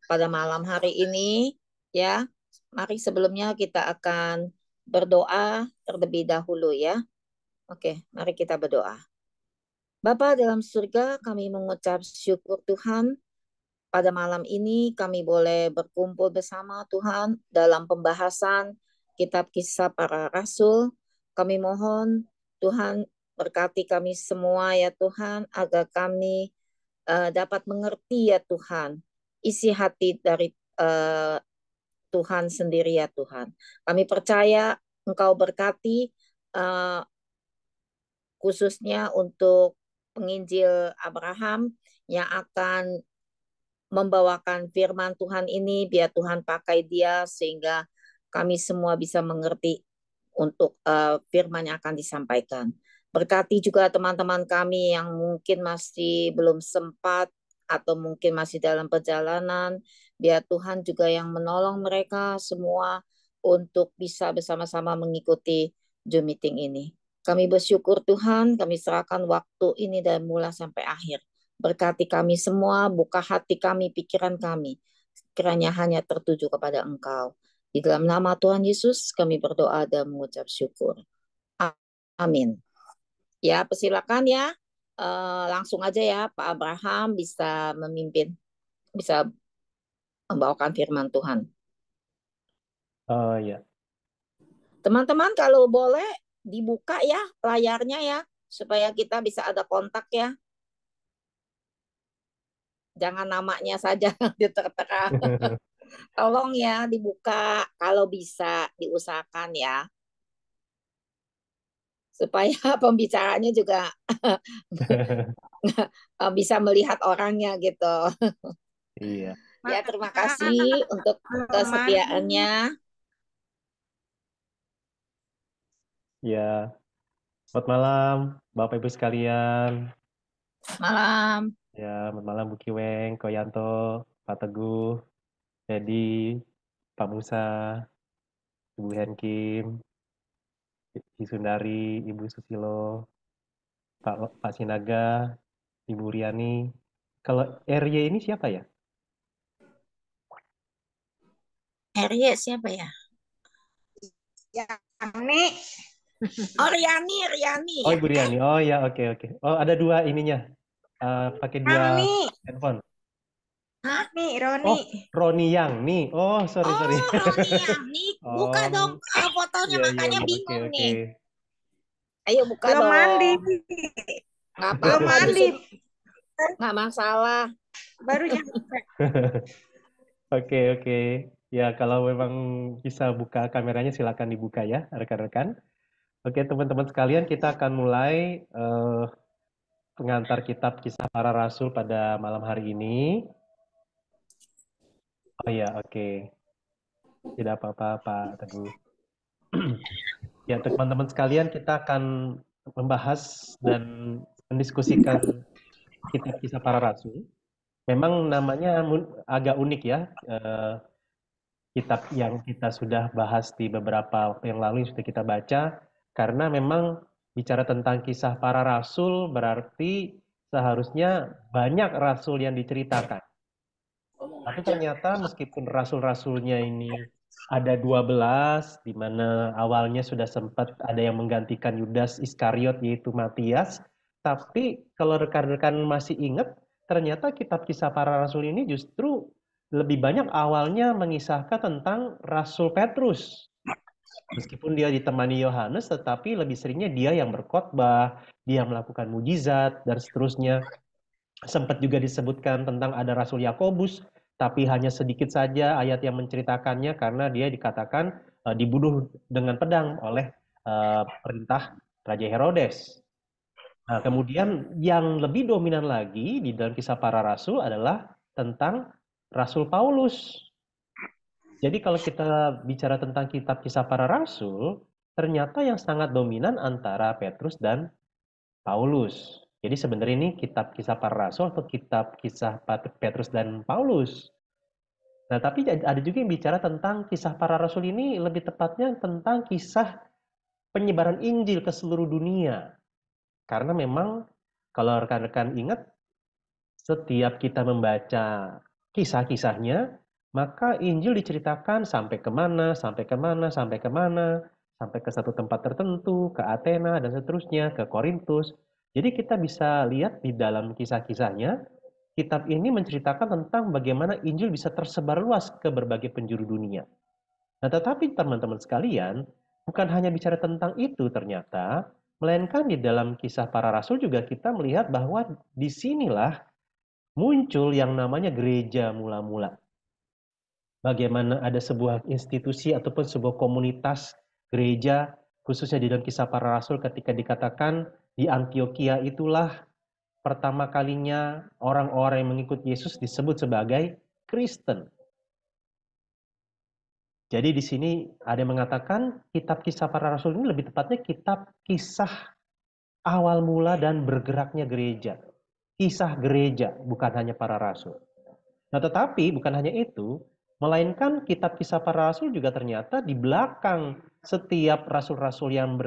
pada malam hari ini ya. Mari sebelumnya kita akan berdoa terlebih dahulu ya. Oke, mari kita berdoa. Bapa dalam surga, kami mengucap syukur Tuhan. Pada malam ini kami boleh berkumpul bersama Tuhan dalam pembahasan kitab kisah para rasul. Kami mohon Tuhan berkati kami semua ya Tuhan, agar kami dapat mengerti ya Tuhan isi hati dari Tuhan sendiri ya Tuhan. Kami percaya Engkau berkati uh, khususnya untuk penginjil Abraham yang akan membawakan firman Tuhan ini. Biar Tuhan pakai dia sehingga kami semua bisa mengerti untuk firman yang akan disampaikan. Berkati juga teman-teman kami yang mungkin masih belum sempat atau mungkin masih dalam perjalanan. Biar Tuhan juga yang menolong mereka semua untuk bisa bersama-sama mengikuti Zoom meeting ini. Kami bersyukur Tuhan, kami serahkan waktu ini dari mula sampai akhir. Berkati kami semua, buka hati kami, pikiran kami. Kiranya hanya tertuju kepada Engkau. Di dalam nama Tuhan Yesus kami berdoa dan mengucap syukur. Amin. Ya, persilakan ya. Langsung aja ya, Pak Abraham bisa memimpin, bisa membawakan firman Tuhan. Oh ya. Teman-teman kalau boleh dibuka ya layarnya ya, supaya kita bisa ada kontak ya. Jangan namanya saja ditertera. Tolong ya dibuka kalau bisa diusahakan ya. Supaya pembicaranya juga bisa melihat orangnya gitu. Iya. Ya, terima kasih untuk kesetiaannya. Ya. Selamat malam, Bapak Ibu sekalian. Malam. Ya, selamat malam Bu Kiweng, Ko Yanto, Pak Teguh, Dedi, Pak Musa, Ibu Henkim, Ibu Sundari, Ibu Susilo, Pak Sinaga, Ibu Riani. Kalau RY ini siapa ya? Harriet siapa ya? Yani. Oh, Riani, Riani Oh, ya. Ibu Riani. Oh ya, oke oke. Oh, ada dua ininya. Pakai dua Yang nih, handphone. Hah? nih Roni. Oh, Roni Yang nih. Oh, sorry sorry. Oh, Roni yang nih. Buka Oh, dong fotonya, iya iya makanya iya. Oke bingung oke. nih. Ayo buka Belum mandi. dong. Nggak Belum apa-apa di mandi. sini, nggak masalah. Baru nyampe. Oke oke. Ya, kalau memang bisa buka kameranya silakan dibuka ya, rekan-rekan. Oke, teman-teman sekalian, kita akan mulai pengantar kitab Kisah Para Rasul pada malam hari ini. Oh ya, oke. Tidak apa-apa, Pak Teguh. Ya, teman-teman sekalian, kita akan membahas dan mendiskusikan kitab Kisah Para Rasul. Memang namanya agak unik ya, kitab yang kita sudah bahas di beberapa waktu yang lalu yang sudah kita baca, karena memang bicara tentang kisah para rasul berarti seharusnya banyak rasul yang diceritakan. Tapi ternyata meskipun rasul-rasulnya ini ada 12, di mana awalnya sudah sempat ada yang menggantikan Yudas Iskariot yaitu Matias, tapi kalau rekan-rekan masih ingat, ternyata kitab kisah para rasul ini justru lebih banyak awalnya mengisahkan tentang Rasul Petrus. Meskipun dia ditemani Yohanes, tetapi lebih seringnya dia yang berkhotbah, dia melakukan mujizat, dan seterusnya. Sempat juga disebutkan tentang ada Rasul Yakobus, tapi hanya sedikit saja ayat yang menceritakannya karena dia dikatakan dibunuh dengan pedang oleh perintah Raja Herodes. Nah, kemudian yang lebih dominan lagi di dalam kisah para rasul adalah tentang Rasul Paulus. Jadi kalau kita bicara tentang kitab kisah para rasul, ternyata yang sangat dominan antara Petrus dan Paulus. Jadi sebenarnya ini kitab kisah para rasul atau kitab kisah Petrus dan Paulus. Nah, tapi ada juga yang bicara tentang kisah para rasul ini lebih tepatnya tentang kisah penyebaran Injil ke seluruh dunia. Karena memang kalau rekan-rekan ingat, setiap kita membaca kisah-kisahnya, maka Injil diceritakan sampai kemana, sampai kemana, sampai kemana, sampai ke satu tempat tertentu, ke Athena, dan seterusnya, ke Korintus. Jadi kita bisa lihat di dalam kisah-kisahnya, kitab ini menceritakan tentang bagaimana Injil bisa tersebar luas ke berbagai penjuru dunia. Nah, tetapi teman-teman sekalian, bukan hanya bicara tentang itu ternyata, melainkan di dalam kisah para rasul juga kita melihat bahwa disinilah muncul yang namanya gereja mula-mula. Bagaimana ada sebuah institusi ataupun sebuah komunitas gereja, khususnya di dalam kisah para rasul ketika dikatakan di Antioquia itulah pertama kalinya orang-orang yang mengikut Yesus disebut sebagai Kristen. Jadi di sini ada yang mengatakan kitab kisah para rasul ini lebih tepatnya kitab kisah awal mula dan bergeraknya gereja. Kisah gereja, bukan hanya para rasul. Nah, tetapi bukan hanya itu, melainkan kitab kisah para rasul juga ternyata di belakang setiap rasul-rasul yang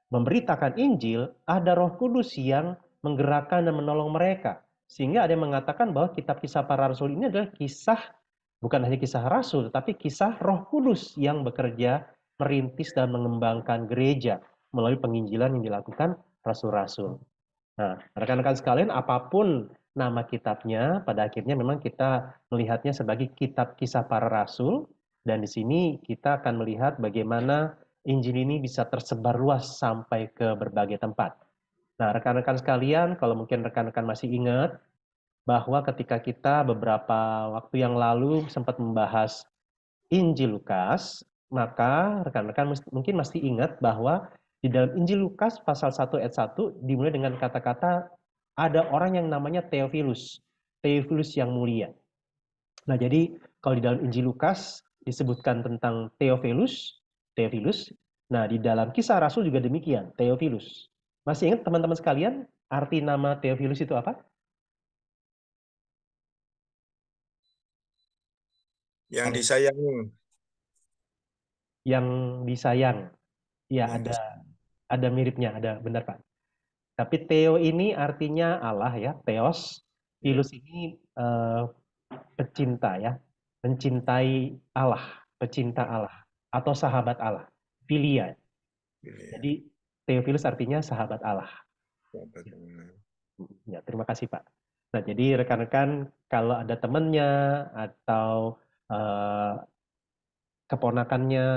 memberitakan Injil, ada Roh Kudus yang menggerakkan dan menolong mereka. Sehingga ada yang mengatakan bahwa kitab kisah para rasul ini adalah kisah, bukan hanya kisah rasul, tapi kisah Roh Kudus yang bekerja, merintis dan mengembangkan gereja melalui penginjilan yang dilakukan rasul-rasul. Nah, rekan-rekan sekalian, apapun nama kitabnya, pada akhirnya memang kita melihatnya sebagai kitab kisah para rasul, dan di sini kita akan melihat bagaimana Injil ini bisa tersebar luas sampai ke berbagai tempat. Nah, rekan-rekan sekalian, kalau mungkin rekan-rekan masih ingat, bahwa ketika kita beberapa waktu yang lalu sempat membahas Injil Lukas, maka rekan-rekan mungkin masih ingat bahwa di dalam Injil Lukas pasal 1 ayat 1 dimulai dengan kata-kata ada orang yang namanya Theophilus, Theophilus yang mulia. Nah, jadi kalau di dalam Injil Lukas disebutkan tentang Theophilus. Nah, di dalam Kisah Rasul juga demikian, Theophilus. Masih ingat teman-teman sekalian arti nama Theophilus itu apa? Yang disayangi. Yang disayang. Ya, ada miripnya, ada benar Pak. Tapi Theo ini artinya Allah ya, Theos. Philus ini pecinta ya, mencintai Allah, pecinta Allah atau sahabat Allah, Philia. Jadi Theophilus artinya sahabat Allah. Ya, terima kasih Pak. Nah, jadi rekan-rekan kalau ada temannya atau keponakannya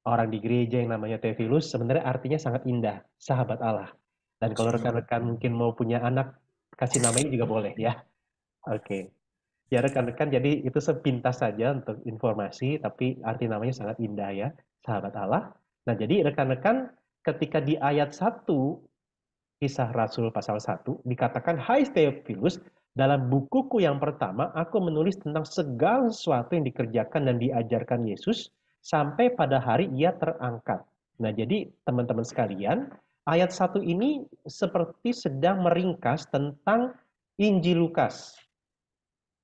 orang di gereja yang namanya Theophilus, sebenarnya artinya sangat indah, sahabat Allah. Dan kalau rekan-rekan mungkin mau punya anak, kasih nama ini juga boleh ya. Oke. Ya rekan-rekan, jadi itu sepintas saja untuk informasi, tapi arti namanya sangat indah ya, sahabat Allah. Nah, jadi rekan-rekan ketika di ayat 1, Kisah Rasul pasal 1, dikatakan, Hai Theophilus, dalam bukuku yang pertama, aku menulis tentang segala sesuatu yang dikerjakan dan diajarkan Yesus, sampai pada hari ia terangkat. Nah, jadi teman-teman sekalian, ayat 1 ini seperti sedang meringkas tentang Injil Lukas.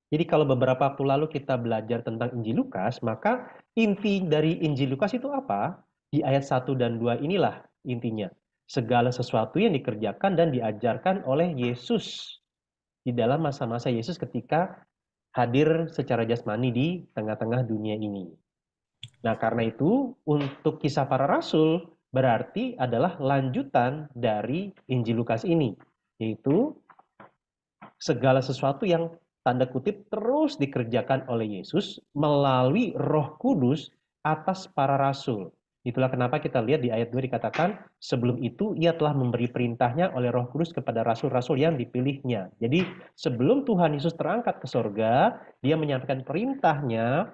Jadi kalau beberapa waktu lalu kita belajar tentang Injil Lukas, maka inti dari Injil Lukas itu apa? Di ayat 1 dan 2 inilah intinya. Segala sesuatu yang dikerjakan dan diajarkan oleh Yesus di dalam masa-masa Yesus ketika hadir secara jasmani di tengah-tengah dunia ini. Nah, karena itu untuk kisah para rasul berarti adalah lanjutan dari Injil Lukas ini, yaitu segala sesuatu yang tanda kutip terus dikerjakan oleh Yesus melalui Roh Kudus atas para rasul. Itulah kenapa kita lihat di ayat 2 dikatakan, sebelum itu ia telah memberi perintahnya oleh Roh Kudus kepada rasul-rasul yang dipilihnya. Jadi sebelum Tuhan Yesus terangkat ke sorga, dia menyampaikan perintahnya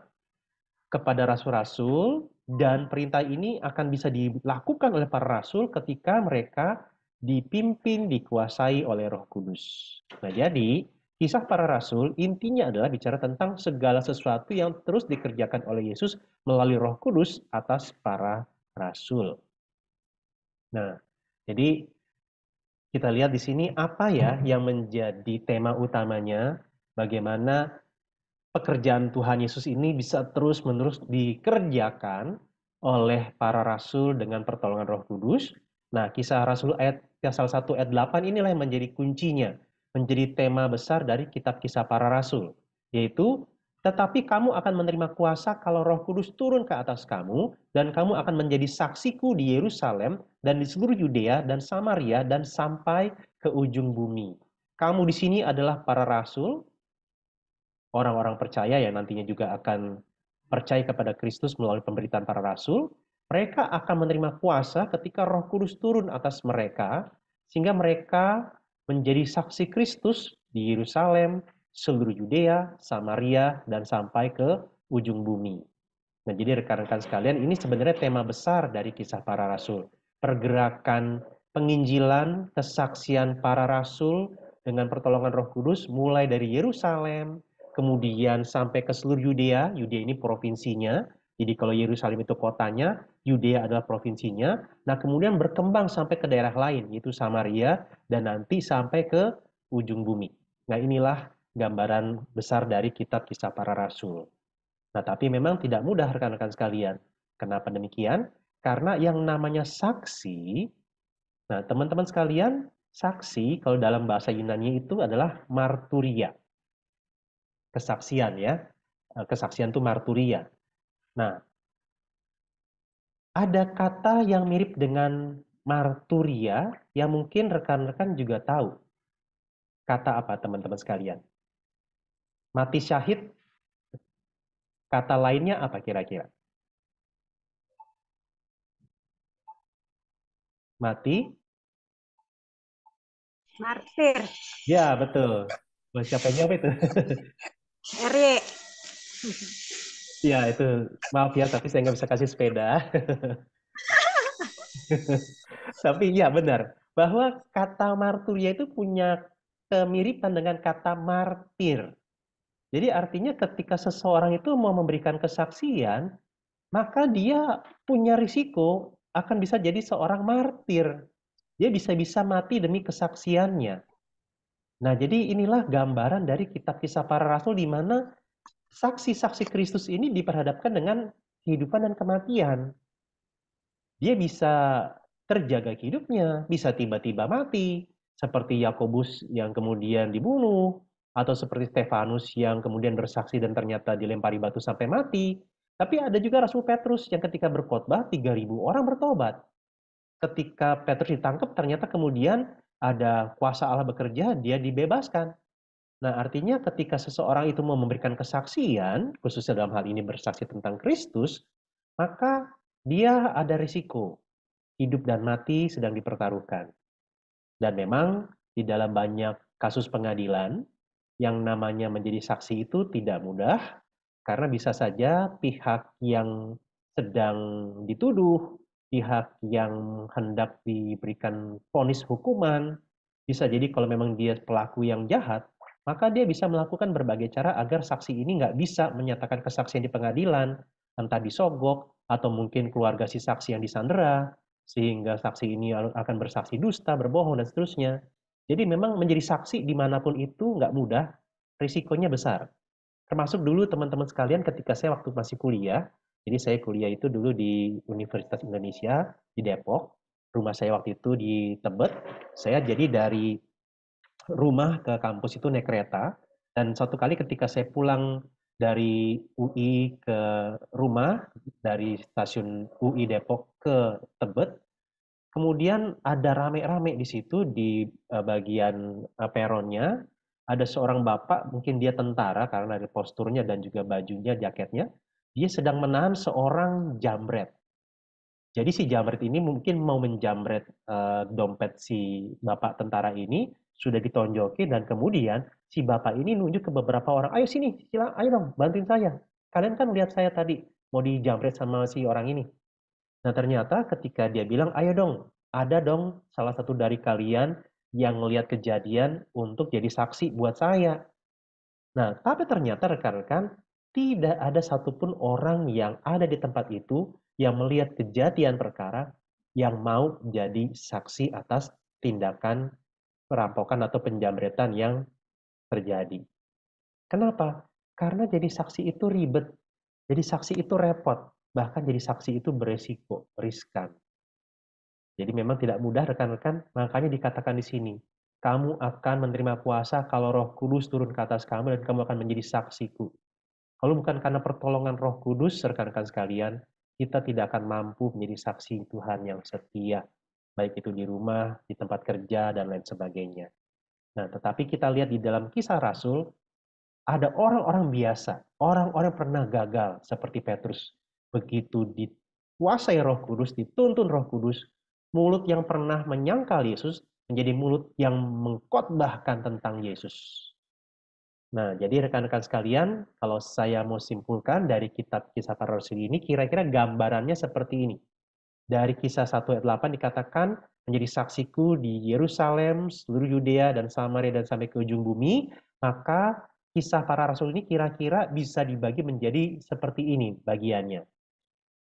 kepada rasul-rasul, dan perintah ini akan bisa dilakukan oleh para rasul ketika mereka dipimpin, dikuasai oleh Roh Kudus. Nah, jadi kisah para rasul intinya adalah bicara tentang segala sesuatu yang terus dikerjakan oleh Yesus melalui Roh Kudus atas para rasul. Nah, jadi kita lihat di sini apa ya yang menjadi tema utamanya, bagaimana pekerjaan Tuhan Yesus ini bisa terus-menerus dikerjakan oleh para rasul dengan pertolongan Roh Kudus. Nah, kisah Rasul ayat pasal 1 ayat 8 inilah yang menjadi kuncinya, menjadi tema besar dari kitab kisah para rasul. yaitu tetapi kamu akan menerima kuasa kalau Roh Kudus turun ke atas kamu, dan kamu akan menjadi saksiku di Yerusalem dan di seluruh Yudea dan Samaria dan sampai ke ujung bumi. Kamu di sini adalah para rasul, orang-orang percaya yang nantinya juga akan percaya kepada Kristus melalui pemberitaan para rasul. Mereka akan menerima kuasa ketika Roh Kudus turun atas mereka, sehingga mereka menjadi saksi Kristus di Yerusalem, seluruh Yudea, Samaria, dan sampai ke ujung bumi. Nah, jadi rekan-rekan sekalian, ini sebenarnya tema besar dari kisah para rasul. Pergerakan penginjilan, kesaksian para rasul dengan pertolongan Roh Kudus mulai dari Yerusalem, kemudian sampai ke seluruh Yudea. Yudea ini provinsinya. Jadi kalau Yerusalem itu kotanya, Yudea adalah provinsinya. Nah, kemudian berkembang sampai ke daerah lain, yaitu Samaria, dan nanti sampai ke ujung bumi. Nah, inilah gambaran besar dari kitab Kisah Para Rasul. Nah, tapi memang tidak mudah rekan-rekan sekalian. Kenapa demikian? Karena yang namanya saksi, nah teman-teman sekalian, saksi kalau dalam bahasa Yunani itu adalah marturia. Kesaksian ya. Kesaksian itu marturia. Nah, ada kata yang mirip dengan marturia yang mungkin rekan-rekan juga tahu. Kata apa teman-teman sekalian? Mati syahid, kata lainnya apa kira-kira? Mati? Martir. Ya, betul. Siapa yang jawab itu? Eri. Ya, itu maaf ya, tapi saya nggak bisa kasih sepeda. Tapi ya benar, bahwa kata marturia itu punya kemiripan dengan kata martir. Jadi artinya ketika seseorang itu mau memberikan kesaksian, maka dia punya risiko akan bisa jadi seorang martir. Dia bisa-bisa mati demi kesaksiannya. Nah, jadi inilah gambaran dari kitab Kisah Para Rasul di mana saksi-saksi Kristus ini diperhadapkan dengan kehidupan dan kematian. Dia bisa terjaga hidupnya, bisa tiba-tiba mati, seperti Yakobus yang kemudian dibunuh, atau seperti Stefanus yang kemudian bersaksi dan ternyata dilempari batu sampai mati. Tapi ada juga Rasul Petrus yang ketika berkhotbah 3.000 orang bertobat. Ketika Petrus ditangkap ternyata kemudian ada kuasa Allah bekerja, dia dibebaskan. Nah, artinya ketika seseorang itu mau memberikan kesaksian, khususnya dalam hal ini bersaksi tentang Kristus, maka dia ada risiko. Hidup dan mati sedang dipertaruhkan. Dan memang di dalam banyak kasus pengadilan, yang namanya menjadi saksi itu tidak mudah, karena bisa saja pihak yang sedang dituduh, pihak yang hendak diberikan vonis hukuman, bisa jadi kalau memang dia pelaku yang jahat, maka dia bisa melakukan berbagai cara agar saksi ini nggak bisa menyatakan kesaksian di pengadilan, entah disogok, atau mungkin keluarga si saksi yang disandera, sehingga saksi ini akan bersaksi dusta, berbohong, dan seterusnya. Jadi memang menjadi saksi dimanapun itu nggak mudah, risikonya besar. Termasuk dulu teman-teman sekalian ketika saya waktu masih kuliah, jadi saya kuliah itu dulu di Universitas Indonesia di Depok, rumah saya waktu itu di Tebet, saya jadi dari rumah ke kampus itu naik kereta, dan satu kali ketika saya pulang dari UI ke rumah, dari stasiun UI Depok ke Tebet, kemudian ada rame-rame di situ di bagian peronnya, ada seorang bapak, mungkin dia tentara karena dari posturnya dan juga bajunya, jaketnya, dia sedang menahan seorang jambret. Jadi si jambret ini mungkin mau menjambret dompet si bapak tentara ini, sudah ditonjokin dan kemudian si bapak ini nunjuk ke beberapa orang, ayo sini, silang, ayo dong, bantuin saya. Kalian kan lihat saya tadi mau dijambret sama si orang ini. Nah, ternyata ketika dia bilang, ayo dong, ada dong salah satu dari kalian yang melihat kejadian untuk jadi saksi buat saya. Nah, tapi ternyata rekan-rekan, tidak ada satupun orang yang ada di tempat itu yang melihat kejadian perkara yang mau jadi saksi atas tindakan perampokan atau penjambretan yang terjadi. Kenapa? Karena jadi saksi itu ribet, jadi saksi itu repot, bahkan jadi saksi itu beresiko, riskan. Jadi memang tidak mudah rekan-rekan, makanya dikatakan di sini, kamu akan menerima kuasa kalau Roh Kudus turun ke atas kamu dan kamu akan menjadi saksiku. Kalau bukan karena pertolongan Roh Kudus, rekan-rekan sekalian, kita tidak akan mampu menjadi saksi Tuhan yang setia, baik itu di rumah, di tempat kerja, dan lain sebagainya. Nah, tetapi kita lihat di dalam Kisah Rasul, ada orang-orang biasa, orang-orang pernah gagal seperti Petrus. Begitu dikuasai Roh Kudus, dituntun Roh Kudus, mulut yang pernah menyangkal Yesus menjadi mulut yang mengkhotbahkan tentang Yesus. Nah, jadi rekan-rekan sekalian, kalau saya mau simpulkan dari kitab Kisah Para Rasul ini, kira-kira gambarannya seperti ini. Dari Kisah 1 ayat 8 dikatakan, menjadi saksiku di Yerusalem, seluruh Yudea dan Samaria dan sampai ke ujung bumi, maka Kisah Para Rasul ini kira-kira bisa dibagi menjadi seperti ini bagiannya.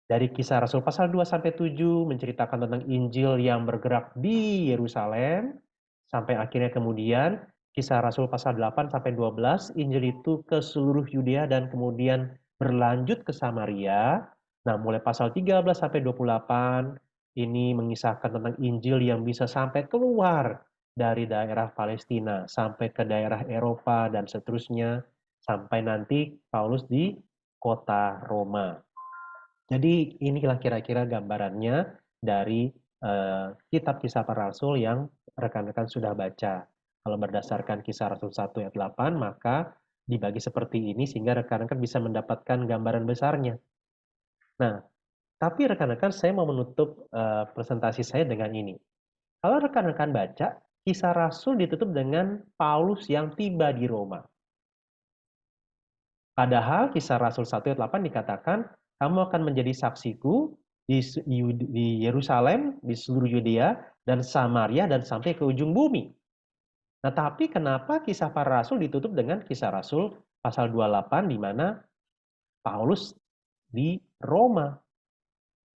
Dari Kisah Rasul pasal 2 sampai 7 menceritakan tentang Injil yang bergerak di Yerusalem, sampai akhirnya kemudian Kisah Rasul pasal 8 sampai 12, Injil itu ke seluruh Yudea dan kemudian berlanjut ke Samaria. Nah, mulai pasal 13 sampai 28 ini mengisahkan tentang Injil yang bisa sampai keluar dari daerah Palestina sampai ke daerah Eropa dan seterusnya sampai nanti Paulus di kota Roma. Jadi inilah kira-kira gambarannya dari kitab Kisah Para Rasul yang rekan-rekan sudah baca. Kalau berdasarkan Kisah Rasul 1 ayat 8, maka dibagi seperti ini sehingga rekan-rekan bisa mendapatkan gambaran besarnya. Nah, tapi rekan-rekan saya mau menutup presentasi saya dengan ini. Kalau rekan-rekan baca, Kisah Rasul ditutup dengan Paulus yang tiba di Roma. Padahal Kisah Rasul 1 ayat 8 dikatakan, kamu akan menjadi saksiku di Yerusalem, di seluruh Yudea, dan Samaria, dan sampai ke ujung bumi. Nah, tapi kenapa Kisah Para Rasul ditutup dengan Kisah Rasul pasal 28, di mana Paulus di Roma?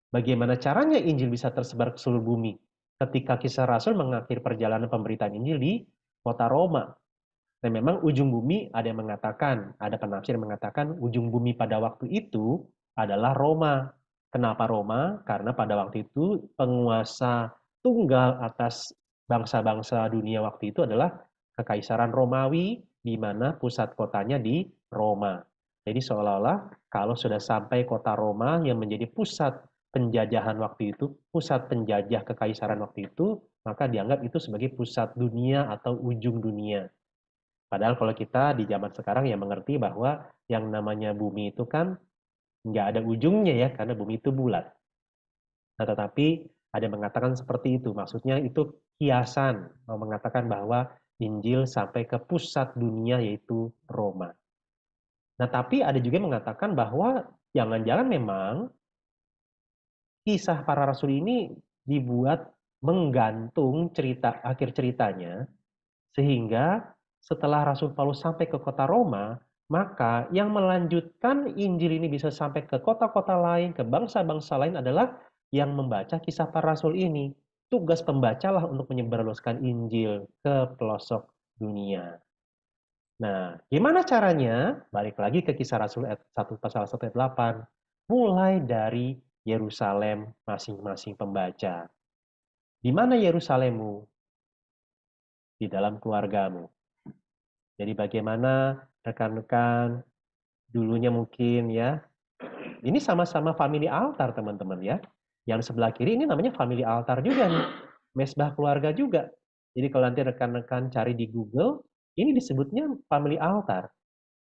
Bagaimana caranya Injil bisa tersebar ke seluruh bumi? Ketika Kisah Rasul mengakhiri perjalanan pemberitaan Injil di kota Roma. Dan memang ujung bumi ada yang mengatakan, ada penafsir yang mengatakan ujung bumi pada waktu itu adalah Roma. Kenapa Roma? Karena pada waktu itu penguasa tunggal atas bangsa-bangsa dunia waktu itu adalah Kekaisaran Romawi, di mana pusat kotanya di Roma. Jadi seolah-olah kalau sudah sampai kota Roma yang menjadi pusat penjajahan waktu itu, pusat penjajah kekaisaran waktu itu, maka dianggap itu sebagai pusat dunia atau ujung dunia. Padahal kalau kita di zaman sekarang ya mengerti bahwa yang namanya bumi itu kan nggak ada ujungnya ya, karena bumi itu bulat. Nah, tetapi ada yang mengatakan seperti itu. Maksudnya itu kiasan, mengatakan bahwa Injil sampai ke pusat dunia yaitu Roma. Nah, tapi ada juga yang mengatakan bahwa jangan-jangan memang Kisah Para Rasul ini dibuat menggantung akhir ceritanya, sehingga setelah Rasul Paulus sampai ke kota Roma, maka yang melanjutkan Injil ini bisa sampai ke kota-kota lain, ke bangsa-bangsa lain adalah yang membaca Kisah Para Rasul ini. Tugas pembacalah untuk menyebarluaskan Injil ke pelosok dunia. Nah, gimana caranya? Balik lagi ke Kisah Rasul 1 pasal 1 ayat 8. Mulai dari Yerusalem masing-masing pembaca. Di mana Yerusalemmu? Di dalam keluargamu. Jadi bagaimana rekan-rekan dulunya mungkin ya. Ini sama-sama family altar teman-teman ya. Yang sebelah kiri ini namanya family altar juga nih. Mesbah keluarga juga. Jadi kalau nanti rekan-rekan cari di Google, ini disebutnya family altar.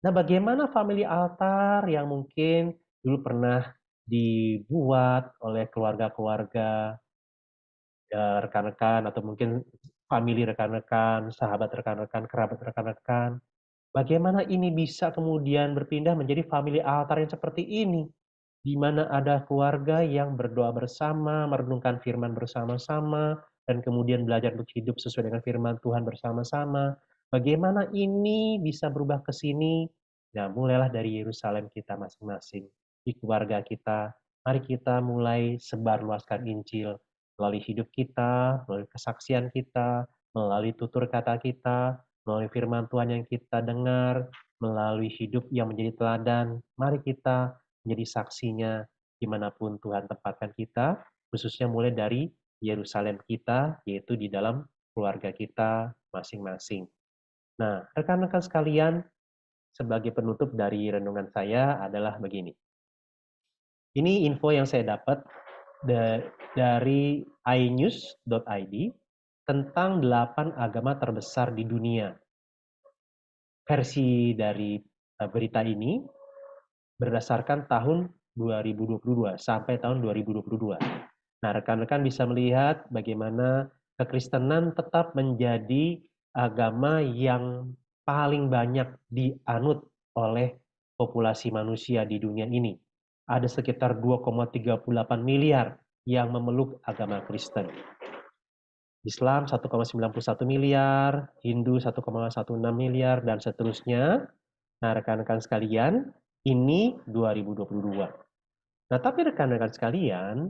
Nah, bagaimana family altar yang mungkin dulu pernah dibuat oleh keluarga-keluarga rekan-rekan atau mungkin family rekan-rekan, sahabat rekan-rekan, kerabat rekan-rekan. Bagaimana ini bisa kemudian berpindah menjadi family altar yang seperti ini, di mana ada keluarga yang berdoa bersama, merenungkan firman bersama-sama, dan kemudian belajar untuk hidup sesuai dengan firman Tuhan bersama-sama. Bagaimana ini bisa berubah ke sini? Nah, mulailah dari Yerusalem kita masing-masing, di keluarga kita. Mari kita mulai sebarluaskan Injil melalui hidup kita, melalui kesaksian kita, melalui tutur kata kita, melalui firman Tuhan yang kita dengar, melalui hidup yang menjadi teladan. Mari kita menjadi saksinya dimanapun Tuhan tempatkan kita, khususnya mulai dari Yerusalem kita, yaitu di dalam keluarga kita masing-masing. Nah, rekan-rekan sekalian, sebagai penutup dari renungan saya adalah begini. Ini info yang saya dapat dari inews.id tentang 8 agama terbesar di dunia. Versi dari berita ini berdasarkan tahun 2022 sampai tahun 2022. Nah, rekan-rekan bisa melihat bagaimana kekristenan tetap menjadi agama yang paling banyak dianut oleh populasi manusia di dunia ini. Ada sekitar 2,38 miliar yang memeluk agama Kristen. Islam 1,91 miliar, Hindu 1,16 miliar, dan seterusnya. Nah, rekan-rekan sekalian, ini 2022. Nah, tapi rekan-rekan sekalian,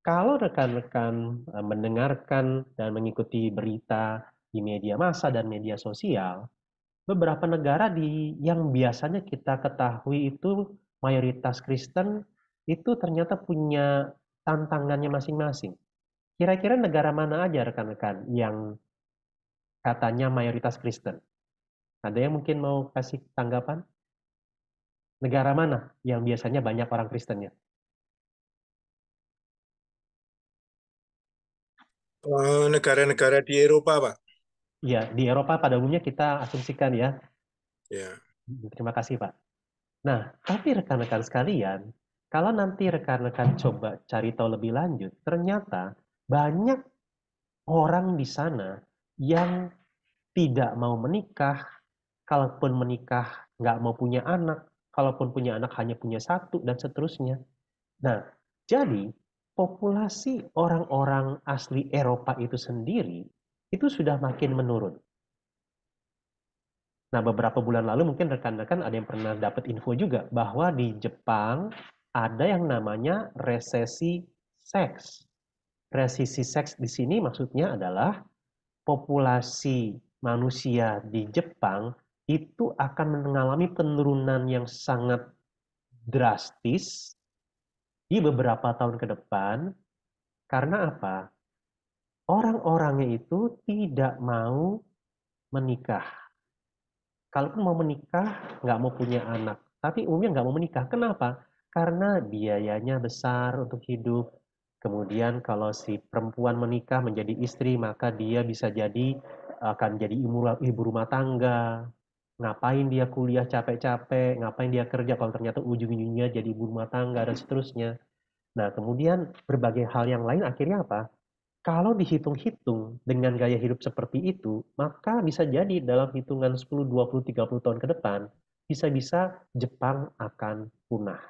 kalau rekan-rekan mendengarkan dan mengikuti berita di media massa dan media sosial, beberapa negara yang biasanya kita ketahui itu mayoritas Kristen itu ternyata punya tantangannya masing-masing. Kira-kira negara mana aja rekan-rekan yang katanya mayoritas Kristen? Ada yang mungkin mau kasih tanggapan? Negara mana yang biasanya banyak orang Kristennya? Negara-negara di Eropa, Pak. Ya, di Eropa pada umumnya kita asumsikan ya. Ya. Terima kasih, Pak. Nah, tapi rekan-rekan sekalian, kalau nanti rekan-rekan coba cari tahu lebih lanjut, ternyata banyak orang di sana yang tidak mau menikah, kalaupun menikah nggak mau punya anak, kalaupun punya anak hanya punya satu, dan seterusnya. Nah, jadi populasi orang-orang asli Eropa itu sendiri itu sudah makin menurun. Nah, beberapa bulan lalu mungkin rekan-rekan ada yang pernah dapat info juga bahwa di Jepang ada yang namanya resesi seks. Resesi seks di sini maksudnya adalah populasi manusia di Jepang itu akan mengalami penurunan yang sangat drastis di beberapa tahun ke depan. Karena apa? Orang-orangnya itu tidak mau menikah. Kalaupun mau menikah, nggak mau punya anak. Tapi umumnya nggak mau menikah. Kenapa? Karena biayanya besar untuk hidup. Kemudian kalau si perempuan menikah menjadi istri, maka dia bisa jadi akan jadi ibu rumah tangga. Ngapain dia kuliah capek-capek, ngapain dia kerja kalau ternyata ujung-ujungnya jadi ibu rumah tangga dan seterusnya. Nah, kemudian berbagai hal yang lain akhirnya apa? Kalau dihitung-hitung dengan gaya hidup seperti itu, maka bisa jadi dalam hitungan 10, 20, 30 tahun ke depan, bisa-bisa Jepang akan punah.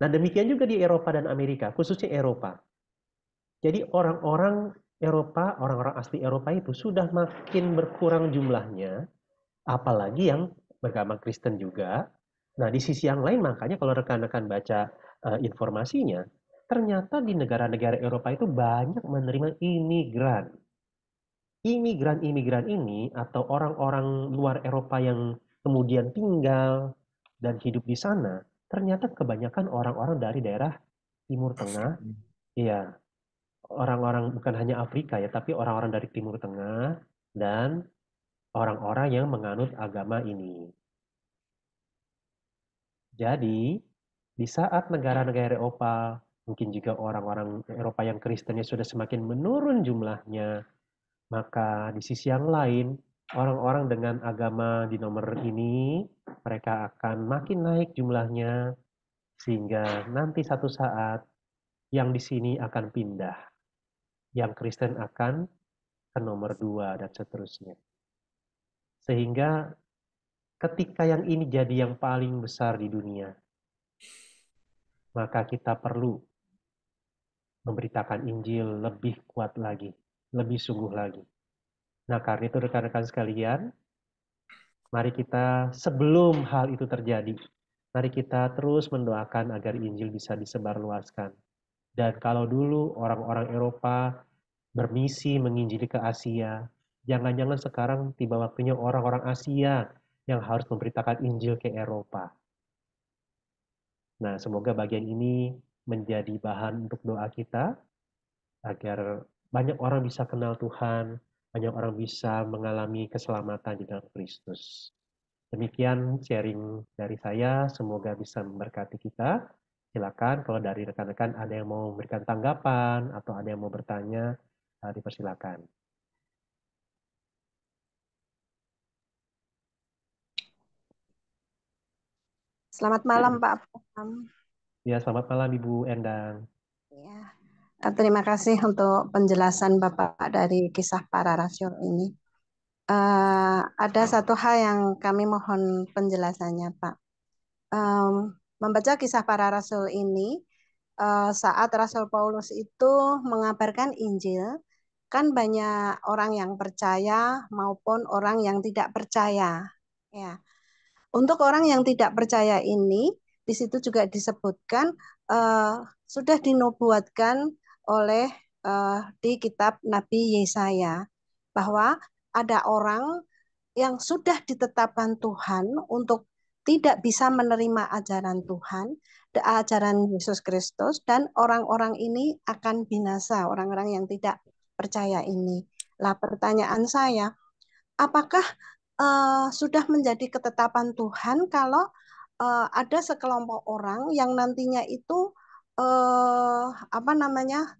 Nah, demikian juga di Eropa dan Amerika, khususnya Eropa. Jadi orang-orang Eropa, orang-orang asli Eropa itu sudah makin berkurang jumlahnya, apalagi yang beragama Kristen juga. Nah, di sisi yang lain makanya kalau rekan-rekan baca informasinya, ternyata di negara-negara Eropa itu banyak menerima imigran. Imigran-imigran ini atau orang-orang luar Eropa yang kemudian tinggal dan hidup di sana, ternyata kebanyakan orang-orang dari daerah Timur Tengah. Iya, orang-orang bukan hanya Afrika ya, tapi orang-orang dari Timur Tengah dan orang-orang yang menganut agama ini. Jadi, di saat negara-negara Eropa, mungkin juga orang-orang Eropa yang Kristennya sudah semakin menurun jumlahnya, maka di sisi yang lain, orang-orang dengan agama di nomor ini, mereka akan makin naik jumlahnya, sehingga nanti satu saat yang di sini akan pindah. Yang Kristen akan ke nomor 2 dan seterusnya. Sehingga ketika yang ini jadi yang paling besar di dunia, maka kita perlu memberitakan Injil lebih kuat lagi, lebih sungguh lagi. Nah, karena itu rekan-rekan sekalian, mari kita sebelum hal itu terjadi, mari kita terus mendoakan agar Injil bisa disebarluaskan. Dan kalau dulu orang-orang Eropa bermisi menginjili ke Asia, jangan-jangan sekarang tiba waktunya orang-orang Asia yang harus memberitakan Injil ke Eropa. Nah, semoga bagian ini menjadi bahan untuk doa kita, agar banyak orang bisa kenal Tuhan, banyak orang bisa mengalami keselamatan di dalam Kristus. Demikian sharing dari saya, semoga bisa memberkati kita. Silakan kalau dari rekan-rekan ada yang mau memberikan tanggapan atau ada yang mau bertanya, dipersilakan. Selamat malam Pak Abraham. Ya, selamat malam Ibu Endang. Ya. Terima kasih untuk penjelasan Bapak dari kisah para rasul ini. Ada satu hal yang kami mohon penjelasannya, Pak. Membaca kisah para rasul ini, saat Rasul Paulus itu mengabarkan Injil, kan banyak orang yang percaya maupun orang yang tidak percaya. Ya. Untuk orang yang tidak percaya ini, di situ juga disebutkan sudah dinubuatkan oleh di kitab Nabi Yesaya bahwa ada orang yang sudah ditetapkan Tuhan untuk tidak bisa menerima ajaran Tuhan, ajaran Yesus Kristus, dan orang-orang ini akan binasa, orang-orang yang tidak percaya ini. Lah pertanyaan saya, apakah sudah menjadi ketetapan Tuhan kalau ada sekelompok orang yang nantinya itu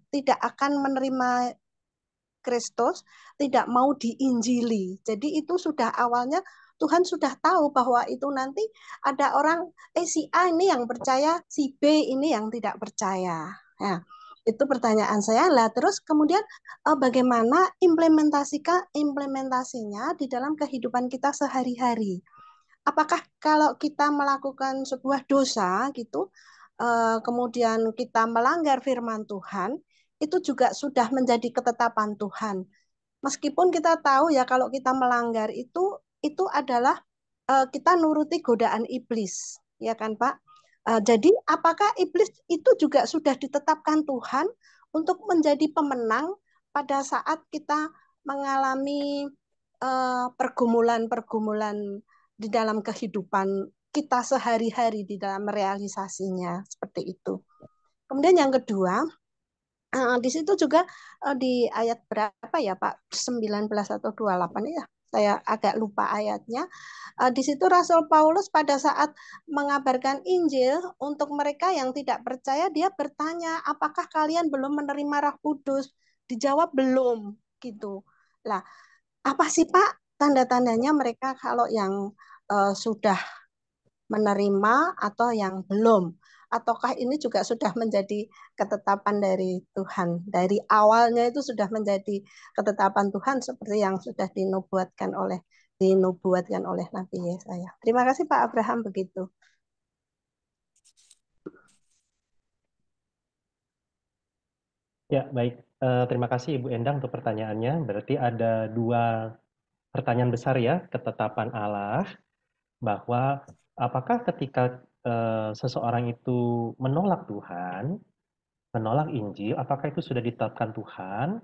tidak akan menerima Kristus, tidak mau diinjili. Jadi itu sudah awalnya Tuhan sudah tahu bahwa itu nanti ada orang si A ini yang percaya, si B ini yang tidak percaya. Ya, itu pertanyaan saya lah. Terus kemudian bagaimana implementasinya di dalam kehidupan kita sehari-hari? Apakah kalau kita melakukan sebuah dosa gitu, kemudian kita melanggar firman Tuhan, itu juga sudah menjadi ketetapan Tuhan. Meskipun kita tahu ya kalau kita melanggar itu adalah kita nuruti godaan iblis, ya kan Pak? Jadi apakah iblis itu juga sudah ditetapkan Tuhan untuk menjadi pemenang pada saat kita mengalami pergumulan-pergumulan di dalam kehidupan kita sehari-hari di dalam realisasinya seperti itu. Kemudian yang kedua, di situ juga di ayat berapa ya Pak? 19 atau 28 ya. Saya agak lupa ayatnya. Di situ Rasul Paulus pada saat mengabarkan Injil untuk mereka yang tidak percaya, dia bertanya, apakah kalian belum menerima Roh Kudus? Dijawab belum gitu. Lah, apa sih Pak tanda-tandanya mereka kalau yang sudah menerima atau yang belum? Ataukah ini juga sudah menjadi ketetapan dari Tuhan? Dari awalnya itu sudah menjadi ketetapan Tuhan seperti yang sudah dinubuatkan oleh Nabi Yesaya. Terima kasih Pak Abraham begitu. Ya, baik. Terima kasih Ibu Endang untuk pertanyaannya. Berarti ada dua pertanyaan besar ya, ketetapan Allah, bahwa apakah ketika seseorang itu menolak Tuhan, menolak Injil, apakah itu sudah ditetapkan Tuhan?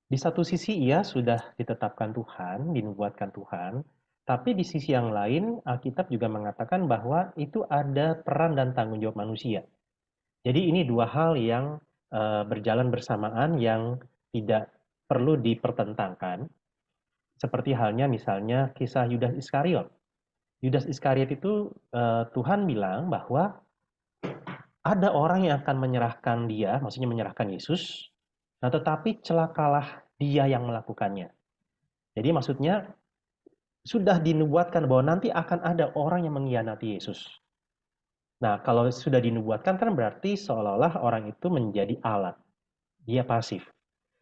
Di satu sisi ia sudah ditetapkan Tuhan, dinubuatkan Tuhan, tapi di sisi yang lain Alkitab juga mengatakan bahwa itu ada peran dan tanggung jawab manusia. Jadi ini dua hal yang berjalan bersamaan yang tidak perlu dipertentangkan. Seperti halnya misalnya kisah Yudas Iskariot. Yudas Iskariot itu Tuhan bilang bahwa ada orang yang akan menyerahkan dia, maksudnya menyerahkan Yesus, nah tetapi celakalah dia yang melakukannya. Jadi maksudnya sudah dinubuatkan bahwa nanti akan ada orang yang mengkhianati Yesus. Nah, kalau sudah dinubuatkan kan berarti seolah-olah orang itu menjadi alat. Dia pasif.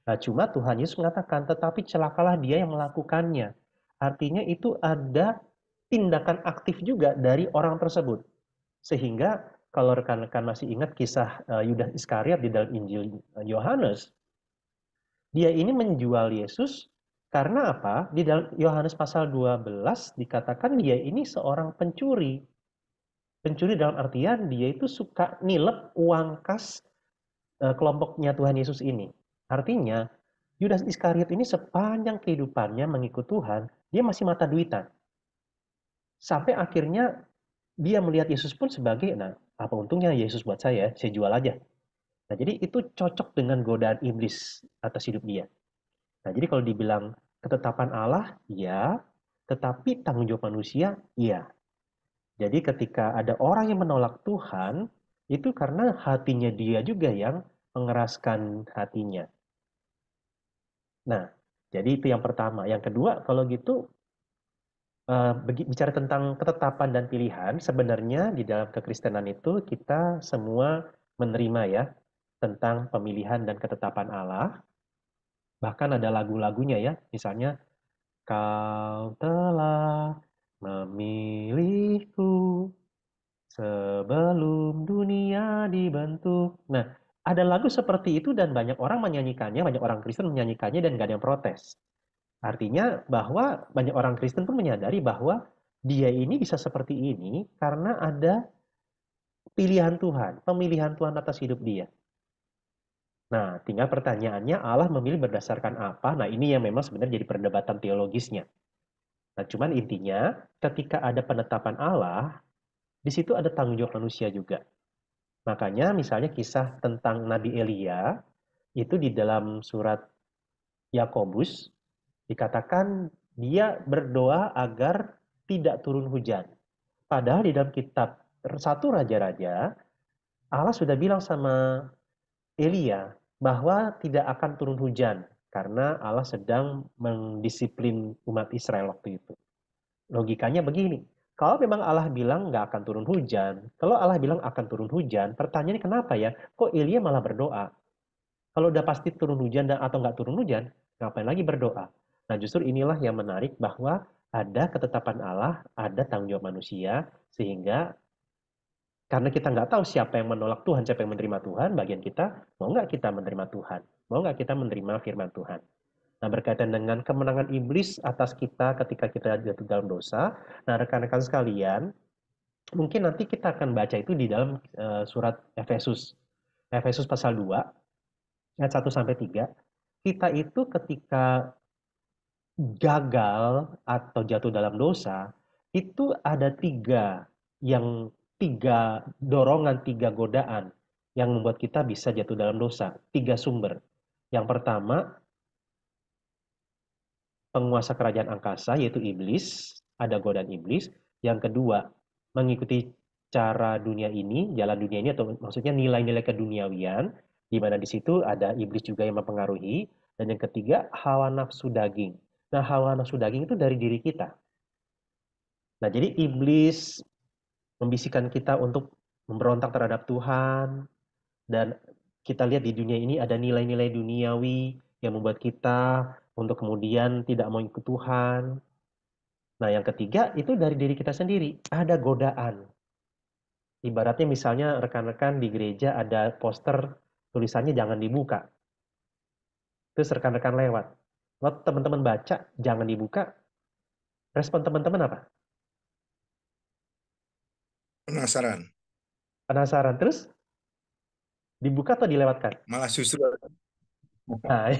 Nah, cuma Tuhan Yesus mengatakan, tetapi celakalah dia yang melakukannya. Artinya itu ada tindakan aktif juga dari orang tersebut. Sehingga kalau rekan-rekan masih ingat kisah Yudas Iskariot di dalam Injil Yohanes, dia ini menjual Yesus karena apa? Di dalam Yohanes pasal 12 dikatakan dia ini seorang pencuri. Pencuri dalam artian dia itu suka nilep uang kas kelompoknya Tuhan Yesus ini. Artinya, Yudas Iskariot ini sepanjang kehidupannya mengikut Tuhan, dia masih mata duitan. Sampai akhirnya dia melihat Yesus pun sebagai, nah apa untungnya Yesus buat saya jual aja. Nah jadi itu cocok dengan godaan iblis atas hidup dia. Nah jadi kalau dibilang ketetapan Allah, ya, tetapi tanggung jawab manusia, iya. Jadi ketika ada orang yang menolak Tuhan, itu karena hatinya dia juga yang mengeraskan hatinya. Nah, jadi itu yang pertama. Yang kedua, kalau gitu, bicara tentang ketetapan dan pilihan, sebenarnya di dalam kekristenan itu kita semua menerima ya, tentang pemilihan dan ketetapan Allah. Bahkan ada lagu-lagunya ya, misalnya, Kau telah memilihku sebelum dunia dibentuk. Nah, ada lagu seperti itu dan banyak orang menyanyikannya, banyak orang Kristen menyanyikannya dan gak ada yang protes. Artinya bahwa banyak orang Kristen pun menyadari bahwa dia ini bisa seperti ini karena ada pilihan Tuhan, pemilihan Tuhan atas hidup dia. Nah, tinggal pertanyaannya Allah memilih berdasarkan apa? Nah, ini yang memang sebenarnya jadi perdebatan teologisnya. Nah, cuman intinya ketika ada penetapan Allah, di situ ada tanggung jawab manusia juga. Makanya misalnya kisah tentang Nabi Elia, itu di dalam surat Yakobus, dikatakan dia berdoa agar tidak turun hujan. Padahal di dalam kitab 1 Raja-Raja, Allah sudah bilang sama Elia bahwa tidak akan turun hujan karena Allah sedang mendisiplin umat Israel waktu itu. Logikanya begini, kalau memang Allah bilang nggak akan turun hujan, kalau Allah bilang akan turun hujan, pertanyaannya kenapa ya? Kok Elia malah berdoa? Kalau udah pasti turun hujan dan atau nggak turun hujan, ngapain lagi berdoa? Nah, justru inilah yang menarik bahwa ada ketetapan Allah, ada tanggung jawab manusia, sehingga karena kita nggak tahu siapa yang menolak Tuhan, siapa yang menerima Tuhan, bagian kita, mau nggak kita menerima Tuhan? Mau nggak kita menerima firman Tuhan? Nah, berkaitan dengan kemenangan iblis atas kita ketika kita jatuh dalam dosa, nah rekan-rekan sekalian, mungkin nanti kita akan baca itu di dalam surat Efesus. Efesus pasal 2, ayat 1 sampai 3. Kita itu ketika gagal atau jatuh dalam dosa, itu ada tiga dorongan, tiga godaan yang membuat kita bisa jatuh dalam dosa. Tiga sumber. Yang pertama, penguasa kerajaan angkasa, yaitu iblis, ada godaan iblis. Yang kedua, mengikuti cara dunia ini, jalan dunia ini, atau maksudnya nilai-nilai keduniawian, di mana di situ ada iblis juga yang mempengaruhi. Dan yang ketiga, hawa nafsu daging. Nah, hawa nafsu daging itu dari diri kita. Nah, jadi iblis membisikkan kita untuk memberontak terhadap Tuhan, dan kita lihat di dunia ini ada nilai-nilai duniawi yang membuat kita untuk kemudian tidak mau ikut Tuhan. Nah, yang ketiga itu dari diri kita sendiri, ada godaan. Ibaratnya misalnya rekan-rekan di gereja ada poster tulisannya jangan dibuka. Terus rekan-rekan lewat. Waktu teman-teman baca jangan dibuka, respon teman-teman apa? Penasaran. Penasaran. Terus dibuka atau dilewatkan? Malah justru Nah,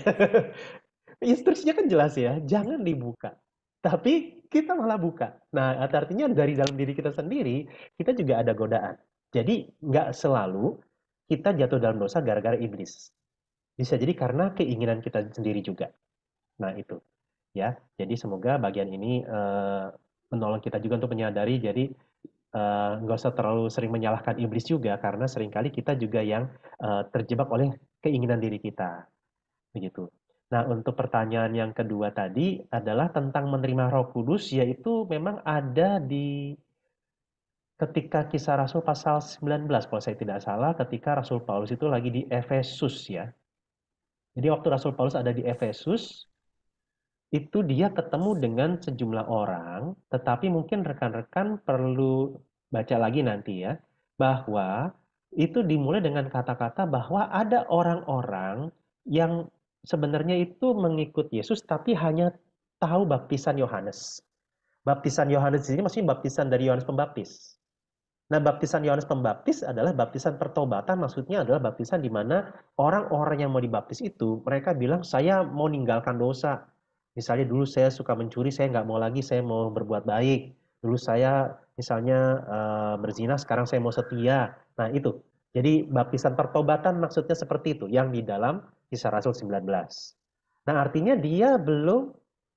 instruksinya kan jelas ya, jangan dibuka. Tapi kita malah buka. Nah, artinya dari dalam diri kita sendiri, kita juga ada godaan. Jadi nggak selalu kita jatuh dalam dosa gara-gara iblis. Bisa jadi karena keinginan kita sendiri juga. Nah, itu. Ya, jadi semoga bagian ini menolong kita juga untuk menyadari, jadi nggak usah terlalu sering menyalahkan iblis juga, karena seringkali kita juga yang terjebak oleh keinginan diri kita. Begitu. Nah, untuk pertanyaan yang kedua tadi adalah tentang menerima Roh Kudus, yaitu memang ada di ketika Kisah Rasul pasal 19, kalau saya tidak salah, ketika Rasul Paulus itu lagi di Efesus ya. Jadi waktu Rasul Paulus ada di Efesus, itu dia ketemu dengan sejumlah orang, tetapi mungkin rekan-rekan perlu baca lagi nanti ya, bahwa itu dimulai dengan kata-kata bahwa ada orang-orang yang sebenarnya itu mengikut Yesus, tapi hanya tahu baptisan Yohanes. Baptisan Yohanes ini maksudnya baptisan dari Yohanes Pembaptis. Nah, baptisan Yohanes Pembaptis adalah baptisan pertobatan, maksudnya adalah baptisan di mana orang-orang yang mau dibaptis itu, mereka bilang, saya mau ninggalkan dosa. Misalnya dulu saya suka mencuri, saya nggak mau lagi, saya mau berbuat baik. Dulu saya misalnya berzina, sekarang saya mau setia. Nah, itu. Jadi baptisan pertobatan maksudnya seperti itu, yang di dalam Kisah Rasul 19. Nah, artinya dia belum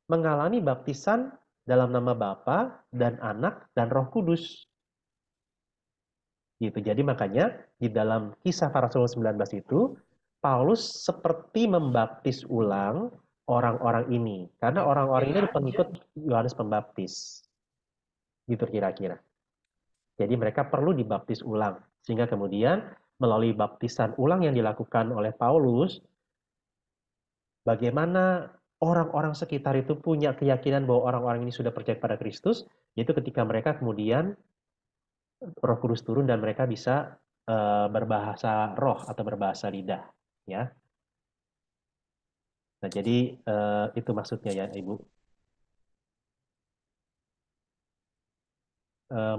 mengalami baptisan dalam nama Bapa dan Anak dan Roh Kudus. Gitu. Jadi makanya di dalam Kisah Para Rasul 19 itu Paulus seperti membaptis ulang orang-orang ini karena orang-orang ini adalah pengikut Yohanes Pembaptis. Gitu kira-kira. Jadi mereka perlu dibaptis ulang sehingga kemudian melalui baptisan ulang yang dilakukan oleh Paulus, bagaimana orang-orang sekitar itu punya keyakinan bahwa orang-orang ini sudah percaya pada Kristus, yaitu ketika mereka kemudian Roh Kudus turun dan mereka bisa berbahasa roh atau berbahasa lidah, ya. Nah, jadi itu maksudnya ya, Ibu.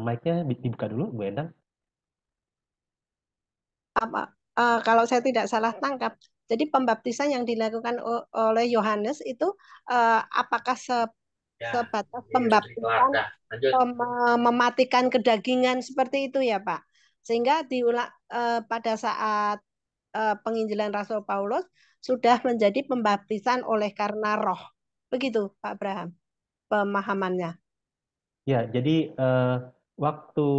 Mic-nya dibuka dulu, Bu Endang. Kalau saya tidak salah tangkap, jadi pembaptisan yang dilakukan oleh Yohanes itu apakah sebatas pembaptisan mematikan kedagingan seperti itu ya Pak? Sehingga pada saat penginjilan Rasul Paulus sudah menjadi pembaptisan oleh karena roh. Begitu Pak Abraham pemahamannya. Ya, jadi waktu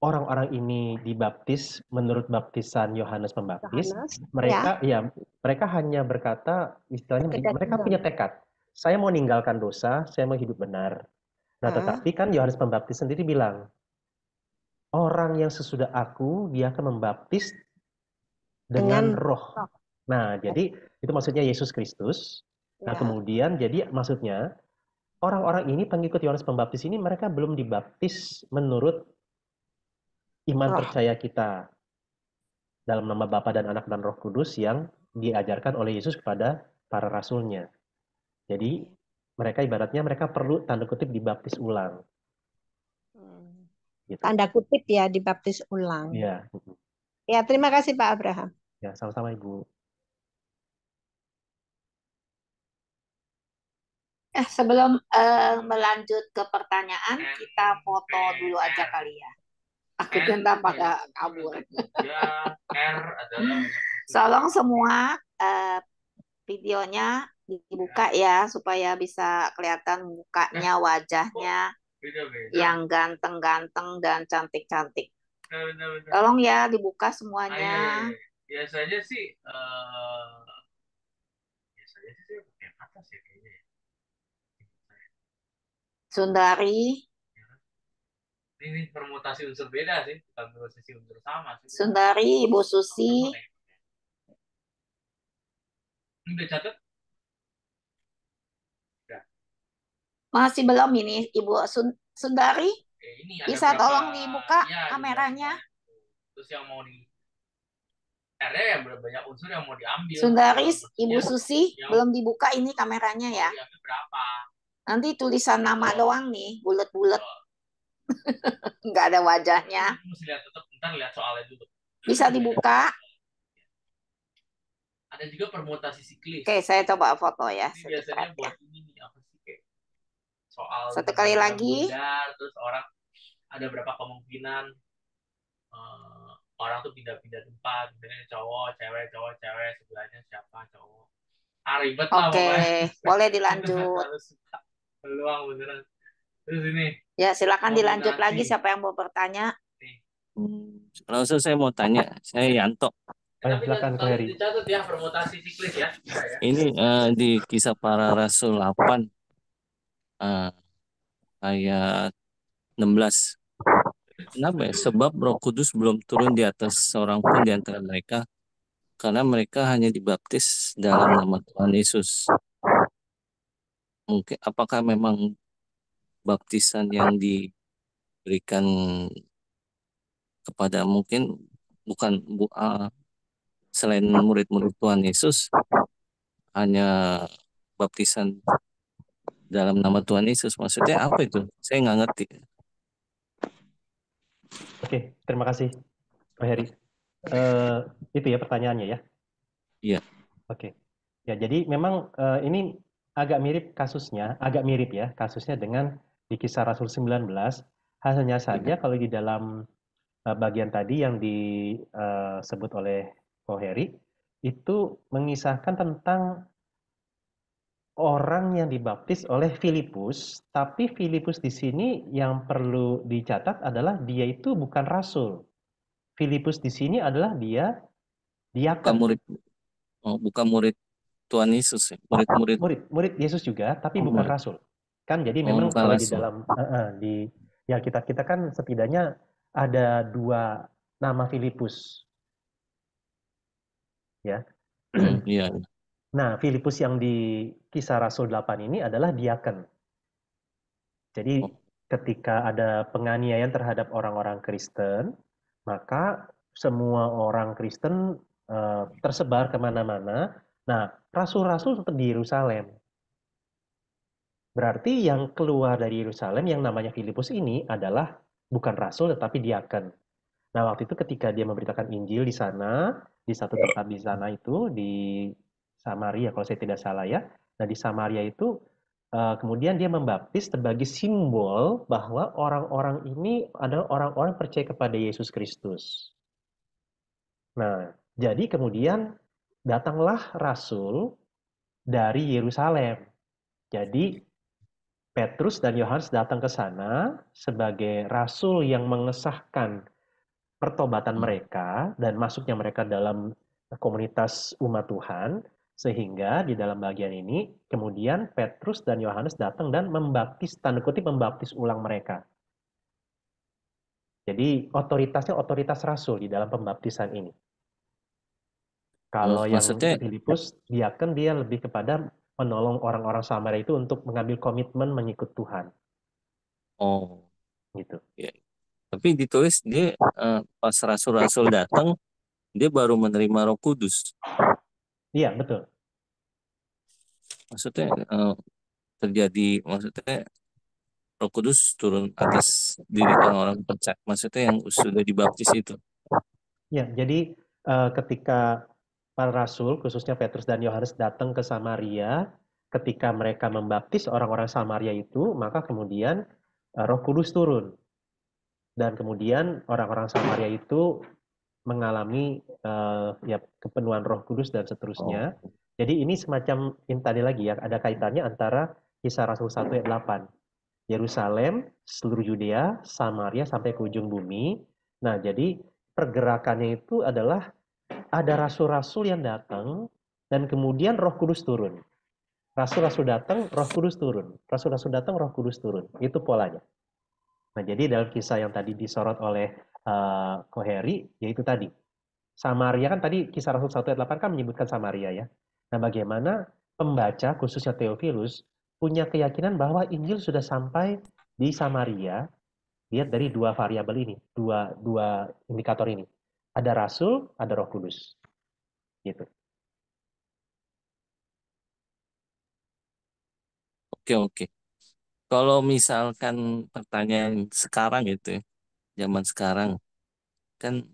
orang-orang ini dibaptis menurut baptisan Yohanes Pembaptis, mereka hanya berkata, istilahnya mereka punya tekad. Saya mau meninggalkan dosa, saya mau hidup benar. Nah, tetapi kan Yohanes Pembaptis sendiri bilang, orang yang sesudah aku, dia akan membaptis dengan roh. Nah, jadi itu maksudnya Yesus Kristus. Nah, kemudian jadi maksudnya orang-orang ini pengikut Yohanes Pembaptis ini mereka belum dibaptis menurut iman percaya kita dalam nama Bapa dan Anak dan Roh Kudus yang diajarkan oleh Yesus kepada para rasulnya. Jadi mereka ibaratnya mereka perlu tanda kutip dibaptis ulang. Gitu. Tanda kutip ya dibaptis ulang. Iya. Ya, terima kasih Pak Abraham. Ya, sama-sama Ibu. Sebelum melanjut ke pertanyaan, kita foto dulu aja kali ya. Takutnya ntar pada kabur. Tolong semua videonya dibuka ya supaya bisa kelihatan mukanya, wajahnya yang ganteng-ganteng dan cantik-cantik. Tolong ya dibuka semuanya. Biasanya sih pakai atas ya kayaknya. Sundari. Ini permutasi unsur beda sih, bukan permutasi unsur sama sih. Sundari, Ibu Susi. Ini udah catat? Masih belum ini, Ibu Sundari. Ini bisa tolong dibuka kameranya. Terus yang mau di ada yang banyak unsur yang mau diambil. Sundaris, Ibu Susi, belum dibuka ini kameranya ya. Berapa? Nanti tulisan nama doang nih, bulat-bulat. Nggak ada wajahnya. Mesti lihat tetap, ntar lihat soalnya dulu. Bisa dibuka. Ada juga permutasi siklis. Oke, saya coba foto ya. Ini biasanya buat ini nih, apa sih kayak soal satu kali lagi. Bundar, terus orang ada berapa kemungkinan orang tuh pindah-pindah tempat, misalnya cowok, cewek, sebelahnya siapa cowok. Ribet lah pokoknya. Boleh dilanjut. Peluang beneran. Terus ini. Ya, silakan dilanjut lagi siapa yang mau bertanya. Kalau saya mau tanya, saya Yanto. Silakan Ko Heri. Dicatat ya permutasi siklis ya. Ini di Kisah Para Rasul 8 ayat 16. Kenapa ya? Sebab Roh Kudus belum turun di atas seorang pun di antara mereka, karena mereka hanya dibaptis dalam nama Tuhan Yesus. Mungkin apakah memang baptisan yang diberikan kepada mungkin bukan selain murid-murid Tuhan Yesus, hanya baptisan dalam nama Tuhan Yesus, maksudnya apa itu? Saya nggak ngerti. Oke, terima kasih Ko Heri. Itu ya pertanyaannya ya? Iya. Oke. Ya, jadi memang ini agak mirip kasusnya dengan di Kisah Rasul 19. Hanya saja kalau di dalam bagian tadi yang disebut oleh Ko Heri, itu mengisahkan tentang orang yang dibaptis oleh Filipus, tapi Filipus di sini yang perlu dicatat adalah dia itu bukan rasul. Filipus di sini adalah dia Bukan diaken, murid, bukan murid Tuhan Yesus ya. Murid-murid. murid Yesus juga, tapi bukan Murid. rasul. Kan jadi memang Bukan kalau di rasul. dalam ya kita kan setidaknya ada 2 nama Filipus, ya. Iya. Nah, Filipus yang di Kisah Rasul 8 ini adalah diaken. Jadi ketika ada penganiayaan terhadap orang-orang Kristen, maka semua orang Kristen tersebar kemana-mana. Nah, rasul-rasul tetap di Yerusalem. Berarti yang keluar dari Yerusalem yang namanya Filipus ini adalah bukan rasul tetapi diaken. Nah, waktu itu ketika dia memberitakan Injil di sana, di satu tempat di sana itu, di Samaria kalau saya tidak salah ya. Nah, di Samaria itu kemudian dia membaptis sebagai simbol bahwa orang-orang ini adalah orang-orang percaya kepada Yesus Kristus. Nah, jadi kemudian datanglah rasul dari Yerusalem. Jadi Petrus dan Yohanes datang ke sana sebagai rasul yang mengesahkan pertobatan mereka dan masuknya mereka dalam komunitas umat Tuhan, sehingga di dalam bagian ini kemudian Petrus dan Yohanes datang dan membaptis, tanda kutip membaptis ulang mereka. Jadi otoritasnya otoritas rasul di dalam pembaptisan ini. Kalau yang Maksudnya, Filipus diaken, dia lebih kepada menolong orang-orang Samaria itu untuk mengambil komitmen mengikut Tuhan. Gitu. Ya. Tapi ditulis dia pas rasul-rasul datang, dia baru menerima Roh Kudus. Iya, betul. Maksudnya maksudnya Roh Kudus turun atas diri orang-orang percaya. Maksudnya yang sudah dibaptis itu. Ya, jadi ketika para rasul, khususnya Petrus dan Yohanes datang ke Samaria, ketika mereka membaptis orang-orang Samaria itu, maka kemudian Roh Kudus turun. Dan kemudian orang-orang Samaria itu mengalami ya kepenuhan Roh Kudus dan seterusnya. Jadi ini semacam ini tadi lagi ya, ada kaitannya antara Kisah Rasul 1 ayat 8. Yerusalem, seluruh Yudea, Samaria sampai ke ujung bumi. Nah, jadi pergerakannya itu adalah ada rasul-rasul yang datang dan kemudian Roh Kudus turun. Rasul-rasul datang, Roh Kudus turun. Rasul-rasul datang, Roh Kudus turun. Itu polanya. Nah, jadi dalam kisah yang tadi disorot oleh Koheri, yaitu tadi. Samaria kan tadi Kisah Rasul 1 ayat 8 kan menyebutkan Samaria ya. Nah, bagaimana pembaca, khususnya Theophilus, punya keyakinan bahwa Injil sudah sampai di Samaria. Lihat dari 2 variabel ini, dua indikator ini. Ada Rasul, ada Roh Kudus. Gitu. Oke. Kalau misalkan pertanyaan sekarang gitu, zaman sekarang, kan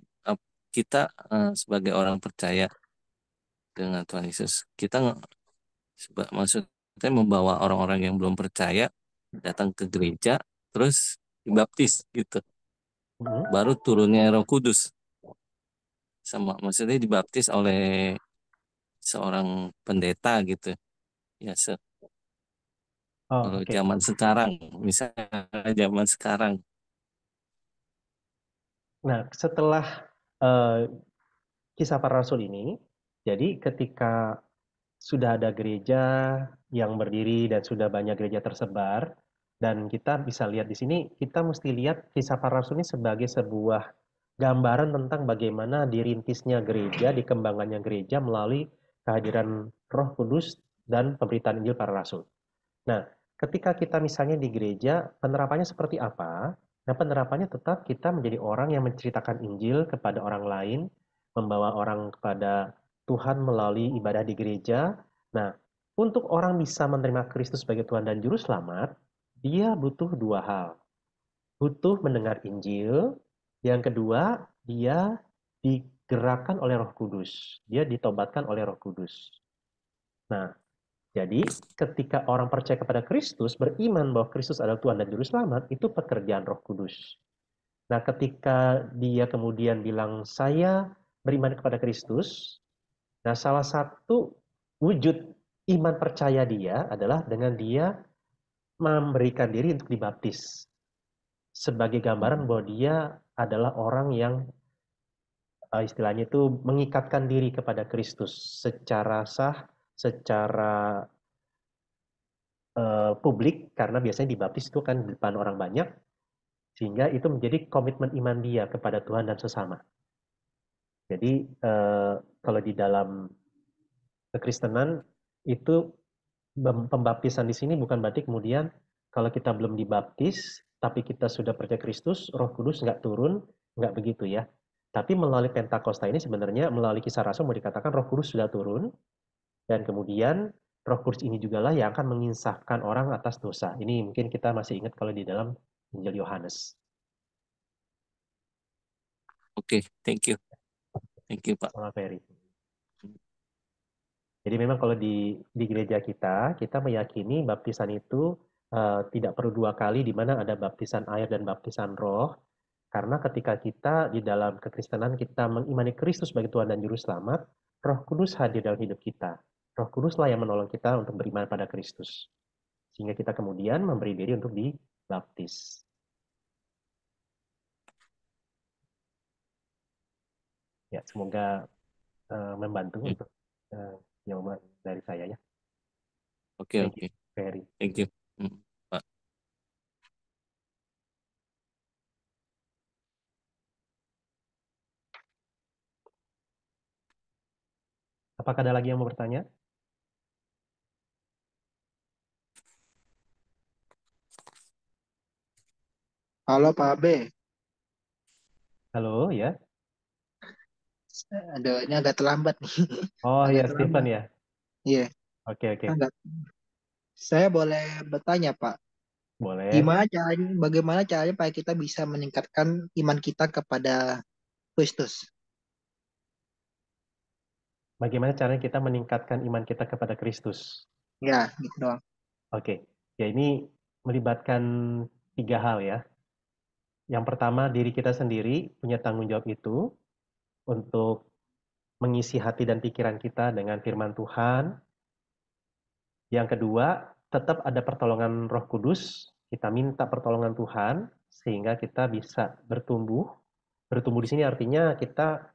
kita sebagai orang percaya dengan Tuhan Yesus, kita maksudnya membawa orang-orang yang belum percaya datang ke gereja, terus dibaptis gitu. Baru turunnya Roh Kudus. Maksudnya dibaptis oleh seorang pendeta gitu. Ya, kalau zaman sekarang, misalnya zaman sekarang. Nah, setelah Kisah Para Rasul ini, jadi ketika sudah ada gereja yang berdiri dan sudah banyak gereja tersebar, dan kita bisa lihat di sini, kita mesti lihat Kisah Para Rasul ini sebagai sebuah gambaran tentang bagaimana dirintisnya gereja, dikembangannya gereja melalui kehadiran Roh Kudus dan pemberitaan Injil para Rasul. Nah, ketika kita misalnya di gereja, penerapannya seperti apa? Nah, penerapannya tetap kita menjadi orang yang menceritakan Injil kepada orang lain, membawa orang kepada Tuhan melalui ibadah di gereja. Nah, untuk orang bisa menerima Kristus sebagai Tuhan dan Juru Selamat, dia butuh 2 hal. Butuh mendengar Injil, yang kedua, dia digerakkan oleh Roh Kudus. Dia ditobatkan oleh Roh Kudus. Nah, jadi ketika orang percaya kepada Kristus, beriman bahwa Kristus adalah Tuhan dan Juru Selamat, itu pekerjaan Roh Kudus. Nah, ketika dia kemudian bilang, saya beriman kepada Kristus, nah salah satu wujud iman percaya dia adalah dengan dia memberikan diri untuk dibaptis. Sebagai gambaran bahwa dia adalah orang yang istilahnya itu mengikatkan diri kepada Kristus secara sah, secara publik, karena biasanya dibaptis itu kan di depan orang banyak, sehingga itu menjadi komitmen iman dia kepada Tuhan dan sesama. Jadi kalau di dalam kekristenan itu pembaptisan di sini bukan berarti kemudian kalau kita belum dibaptis tapi kita sudah percaya Kristus, Roh Kudus nggak turun, nggak begitu ya. Tapi melalui Pentakosta ini sebenarnya melalui Kisah Rasul mau dikatakan Roh Kudus sudah turun, dan kemudian Roh Kudus ini juga lah yang akan menginsafkan orang atas dosa. Ini mungkin kita masih ingat kalau di dalam Injil Yohanes. Oke, thank you. Thank you, Pak. Sama Ferry. Jadi memang kalau di gereja kita meyakini baptisan itu tidak perlu 2 kali, di mana ada baptisan air dan baptisan roh. Karena ketika kita di dalam kekristenan kita mengimani Kristus sebagai Tuhan dan Juru Selamat, Roh Kudus hadir dalam hidup kita. Roh Kuduslah yang menolong kita untuk beriman pada Kristus. Sehingga kita kemudian memberi diri untuk dibaptis. Ya, semoga membantu untuk jawaban dari saya ya. Oke, Thank oke. you, Ferry. Thank you. Pak. Apakah ada lagi yang mau bertanya? Halo Pak Abe, Halo, ya. aduh ini agak terlambat nih. Oh Agak ya, Stephen terlambat. ya. Iya, Oke. agak. Saya boleh bertanya Pak, Boleh. bagaimana caranya Pak kita bisa meningkatkan iman kita kepada Kristus? Bagaimana caranya kita meningkatkan iman kita kepada Kristus? Ya, gitu doang. Oke. Ya ini melibatkan 3 hal ya. Yang pertama, diri kita sendiri punya tanggung jawab itu untuk mengisi hati dan pikiran kita dengan firman Tuhan. Yang kedua, tetap ada pertolongan Roh Kudus. Kita minta pertolongan Tuhan sehingga kita bisa bertumbuh. Bertumbuh di sini artinya kita,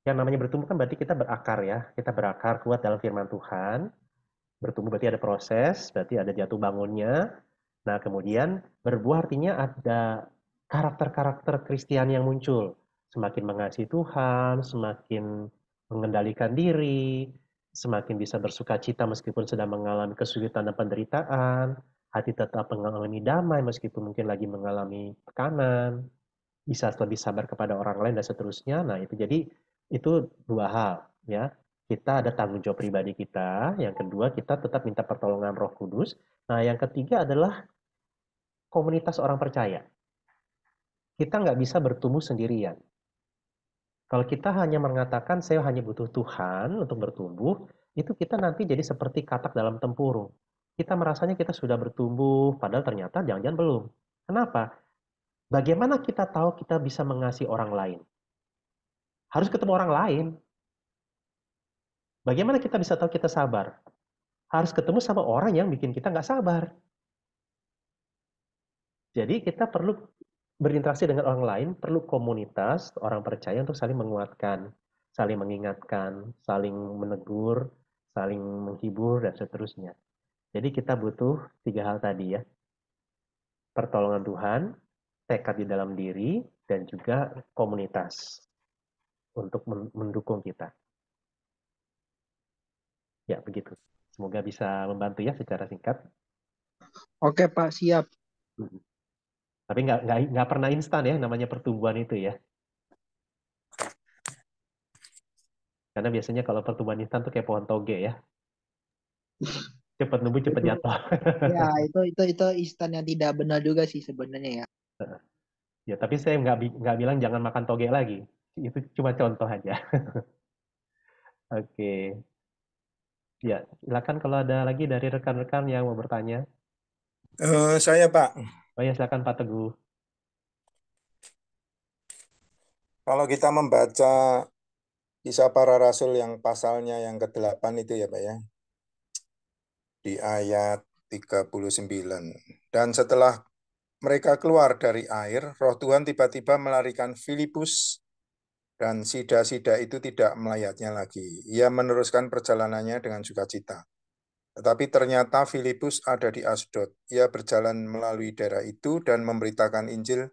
yang namanya bertumbuh kan berarti kita berakar ya. Kita berakar kuat dalam firman Tuhan. Bertumbuh berarti ada proses, berarti ada jatuh bangunnya. Nah, kemudian berbuah artinya ada karakter-karakter Kristiani yang muncul. Semakin mengasihi Tuhan, semakin mengendalikan diri, semakin bisa bersuka cita meskipun sedang mengalami kesulitan dan penderitaan, hati tetap mengalami damai meskipun mungkin lagi mengalami tekanan, bisa lebih sabar kepada orang lain dan seterusnya. Nah, itu jadi itu 2 hal ya. Kita ada tanggung jawab pribadi kita, yang kedua kita tetap minta pertolongan Roh Kudus. Nah, yang ketiga adalah komunitas orang percaya. Kita nggak bisa bertumbuh sendirian. Kalau kita hanya mengatakan saya hanya butuh Tuhan untuk bertumbuh, itu kita nanti jadi seperti katak dalam tempurung. Kita merasanya kita sudah bertumbuh, padahal ternyata jangan-jangan belum. Kenapa? Bagaimana kita tahu kita bisa mengasihi orang lain? Harus ketemu orang lain. Bagaimana kita bisa tahu kita sabar? Harus ketemu sama orang yang bikin kita nggak sabar. Jadi kita perlu berinteraksi dengan orang lain, perlu komunitas, orang percaya untuk saling menguatkan, saling mengingatkan, saling menegur, saling menghibur, dan seterusnya. Jadi kita butuh 3 hal tadi ya. Pertolongan Tuhan, tekad di dalam diri, dan juga komunitas untuk mendukung kita. Ya, begitu. Semoga bisa membantu ya secara singkat. Oke Pak, siap. Tapi nggak pernah instan ya namanya pertumbuhan itu ya. Karena biasanya kalau pertumbuhan instan tuh kayak pohon toge ya. Cepat numbuh, cepat jatuh. Ya, itu instan yang tidak benar juga sih sebenarnya ya. Ya, tapi saya nggak bilang jangan makan toge lagi. Itu cuma contoh aja. Oke. Ya, silakan kalau ada lagi dari rekan-rekan yang mau bertanya. Saya Pak, Oh ya, silakan Pak Teguh. kalau kita membaca Kisah Para Rasul yang pasalnya yang ke-8 itu ya Pak ya. di ayat 39. Dan setelah mereka keluar dari air, Roh Tuhan tiba-tiba melarikan Filipus, dan sida-sida itu tidak melayatnya lagi. Ia meneruskan perjalanannya dengan sukacita. Tetapi ternyata Filipus ada di Asdod. Ia berjalan melalui daerah itu dan memberitakan Injil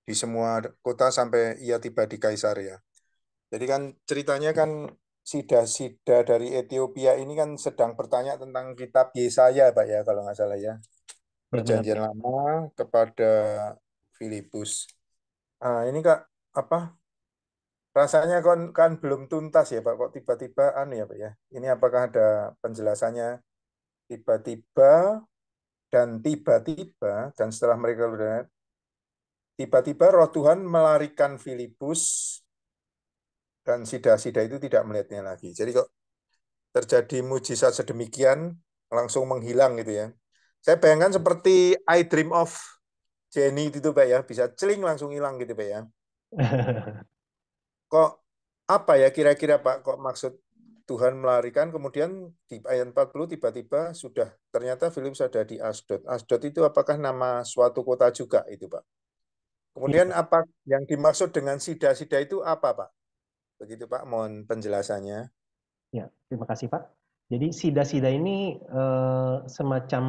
di semua kota sampai ia tiba di Kaisarea. Jadi kan ceritanya kan sida-sida dari Ethiopia ini kan sedang bertanya tentang kitab Yesaya, Pak ya, kalau nggak salah ya. Ya, benar, Perjanjian Pak. Lama kepada Filipus. Nah, ini Kak, apa? Rasanya kan belum tuntas ya, Pak. Kok tiba-tiba ya, Pak ya. Ini apakah ada penjelasannya tiba-tiba dan tiba-tiba, dan setelah mereka udah tiba-tiba Roh Tuhan melarikan Filipus dan sida-sida itu tidak melihatnya lagi. Jadi kok terjadi mujizat sedemikian langsung menghilang gitu ya. Saya bayangkan seperti I Dream of Jenny gitu Pak ya, bisa celing langsung hilang gitu Pak ya. Kok apa ya kira-kira Pak, kok maksud Tuhan melarikan, kemudian di ayat 40 tiba-tiba sudah ternyata Filipus ada di Asdod. Asdod itu apakah nama suatu kota juga itu Pak? Kemudian Iya, apa yang dimaksud dengan sida-sida itu apa Pak? Begitu Pak, mohon penjelasannya. ya, terima kasih Pak. Jadi sida-sida ini semacam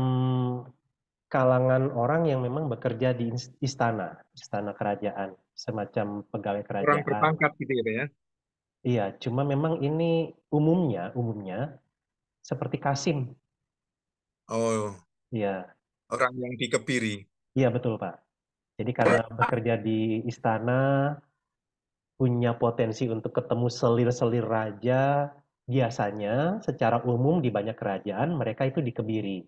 kalangan orang yang memang bekerja di istana kerajaan, semacam pegawai Orang kerajaan. berpangkat gitu ya Pak ya? Iya, cuma memang ini umumnya seperti Kasim. Oh, Iya, orang yang dikebiri. iya betul Pak. Jadi karena bekerja di istana, punya potensi untuk ketemu selir-selir raja, biasanya secara umum di banyak kerajaan mereka itu dikebiri.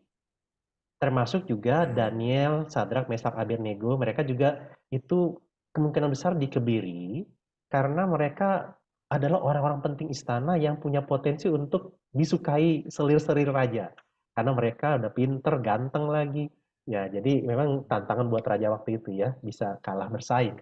Termasuk juga Daniel, Sadrak, Mesak, Abednego, mereka juga itu kemungkinan besar dikebiri karena mereka adalah orang-orang penting istana yang punya potensi untuk disukai selir-selir raja. Karena mereka udah pinter, ganteng lagi. Ya, jadi memang tantangan buat raja waktu itu ya, bisa kalah bersaing.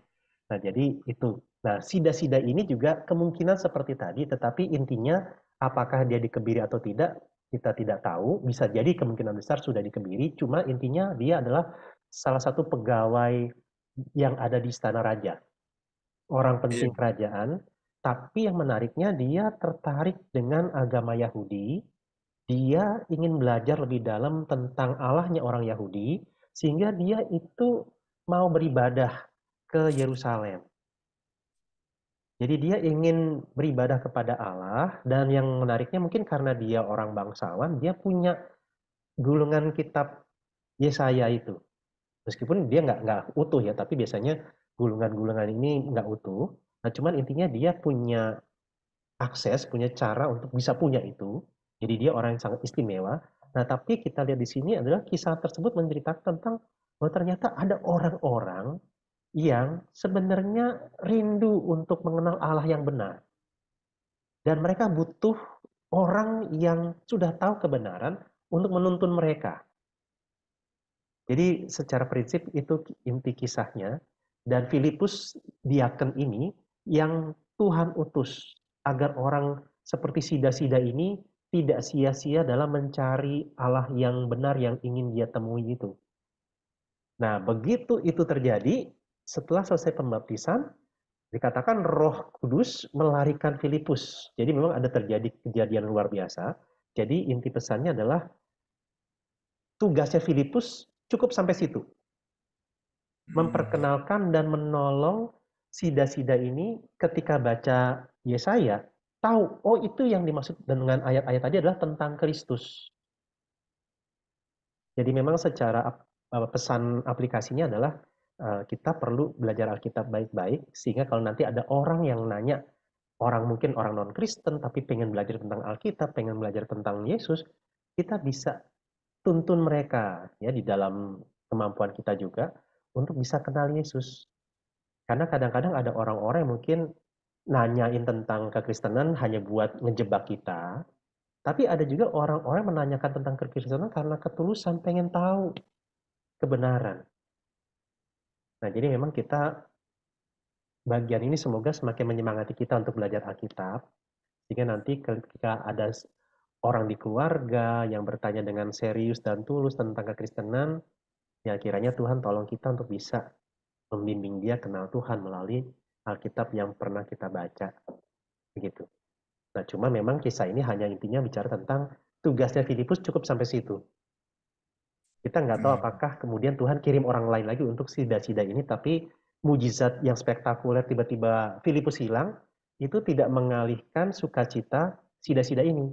Nah, jadi itu. Nah, sida-sida ini juga kemungkinan seperti tadi, tetapi intinya apakah dia dikebiri atau tidak, kita tidak tahu, bisa jadi kemungkinan besar sudah dikebiri, cuma intinya dia adalah salah satu pegawai yang ada di istana raja, orang Iya. penting kerajaan, tapi yang menariknya dia tertarik dengan agama Yahudi, dia ingin belajar lebih dalam tentang Allahnya orang Yahudi, sehingga dia itu mau beribadah ke Yerusalem. Jadi dia ingin beribadah kepada Allah, dan yang menariknya mungkin karena dia orang bangsawan, dia punya gulungan kitab Yesaya itu. Meskipun dia nggak utuh ya, tapi biasanya gulungan-gulungan ini nggak utuh. Nah, cuman intinya dia punya akses, punya cara untuk bisa punya itu. Jadi dia orang yang sangat istimewa. Nah, tapi kita lihat di sini adalah kisah tersebut menceritakan tentang bahwa ternyata ada orang-orang yang sebenarnya rindu untuk mengenal Allah yang benar. Dan mereka butuh orang yang sudah tahu kebenaran untuk menuntun mereka. Jadi secara prinsip itu inti kisahnya. Dan Filipus diaken ini yang Tuhan utus agar orang seperti sida-sida ini tidak sia-sia dalam mencari Allah yang benar yang ingin dia temui itu. Nah, begitu itu terjadi, setelah selesai pembaptisan, dikatakan Roh Kudus melarikan Filipus. Jadi memang ada terjadi kejadian luar biasa. Jadi inti pesannya adalah tugasnya Filipus cukup sampai situ. Memperkenalkan dan menolong sida-sida ini ketika baca Yesaya, tahu, oh itu yang dimaksud dengan ayat-ayat tadi adalah tentang Kristus. Jadi memang secara pesan aplikasinya adalah kita perlu belajar Alkitab baik-baik, sehingga kalau nanti ada orang yang nanya, mungkin orang non-Kristen tapi pengen belajar tentang Alkitab, pengen belajar tentang Yesus, kita bisa tuntun mereka ya di dalam kemampuan kita juga untuk bisa kenal Yesus. Karena kadang-kadang ada orang-orang yang mungkin nanyain tentang kekristenan hanya buat ngejebak kita, tapi ada juga orang-orang yang menanyakan tentang kekristenan karena ketulusan pengen tahu kebenaran. Nah, jadi memang kita bagian ini semoga semakin menyemangati kita untuk belajar Alkitab, sehingga nanti ketika ada orang di keluarga yang bertanya dengan serius dan tulus tentang kekristenan, ya kiranya Tuhan tolong kita untuk bisa membimbing dia kenal Tuhan melalui Alkitab yang pernah kita baca. Begitu. Nah, cuma memang kisah ini hanya intinya bicara tentang tugasnya Filipus cukup sampai situ. Kita nggak tahu apakah kemudian Tuhan kirim orang lain lagi untuk sida-sida ini, tapi mujizat yang spektakuler tiba-tiba Filipus hilang, itu tidak mengalihkan sukacita sida-sida ini.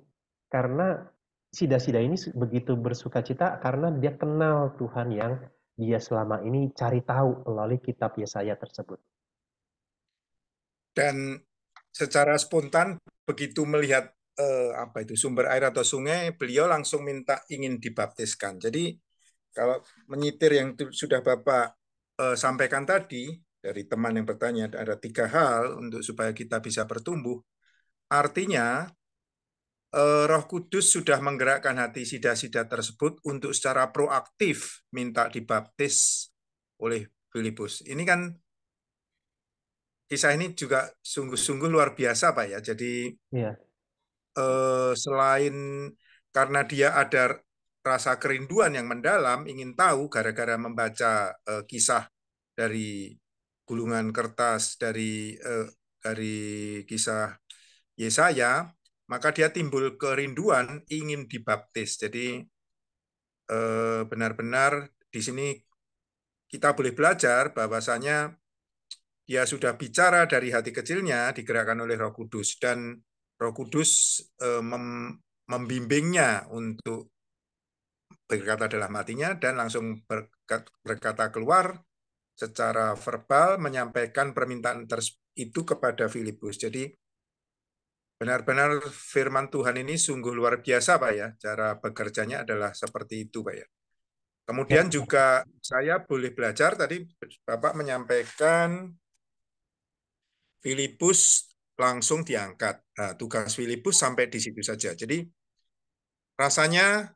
Karena sida-sida ini begitu bersukacita karena dia kenal Tuhan yang dia selama ini cari tahu melalui kitab Yesaya tersebut. Dan secara spontan begitu melihat sumber air atau sungai, beliau langsung minta ingin dibaptiskan. Jadi kalau menyitir yang sudah Bapak sampaikan tadi dari teman yang bertanya, ada 3 hal untuk supaya kita bisa bertumbuh. Artinya Roh Kudus sudah menggerakkan hati sida-sida tersebut untuk secara proaktif minta dibaptis oleh Filipus. Ini kan kisah ini juga sungguh-sungguh luar biasa, Pak ya. Jadi selain karena dia ada rasa kerinduan yang mendalam, ingin tahu gara-gara membaca kisah dari gulungan kertas dari kisah Yesaya, maka dia timbul kerinduan ingin dibaptis. Jadi benar-benar di sini kita boleh belajar bahwasanya dia sudah bicara dari hati kecilnya digerakkan oleh Roh Kudus, dan Roh Kudus membimbingnya untuk berkata dalam hatinya dan langsung berkata keluar secara verbal menyampaikan permintaan itu kepada Filipus. Jadi benar-benar firman Tuhan ini sungguh luar biasa, Pak ya. Cara bekerjanya adalah seperti itu, Pak ya. Kemudian juga saya boleh belajar, tadi Bapak menyampaikan Filipus langsung diangkat. Nah, tugas Filipus sampai di situ saja. Jadi rasanya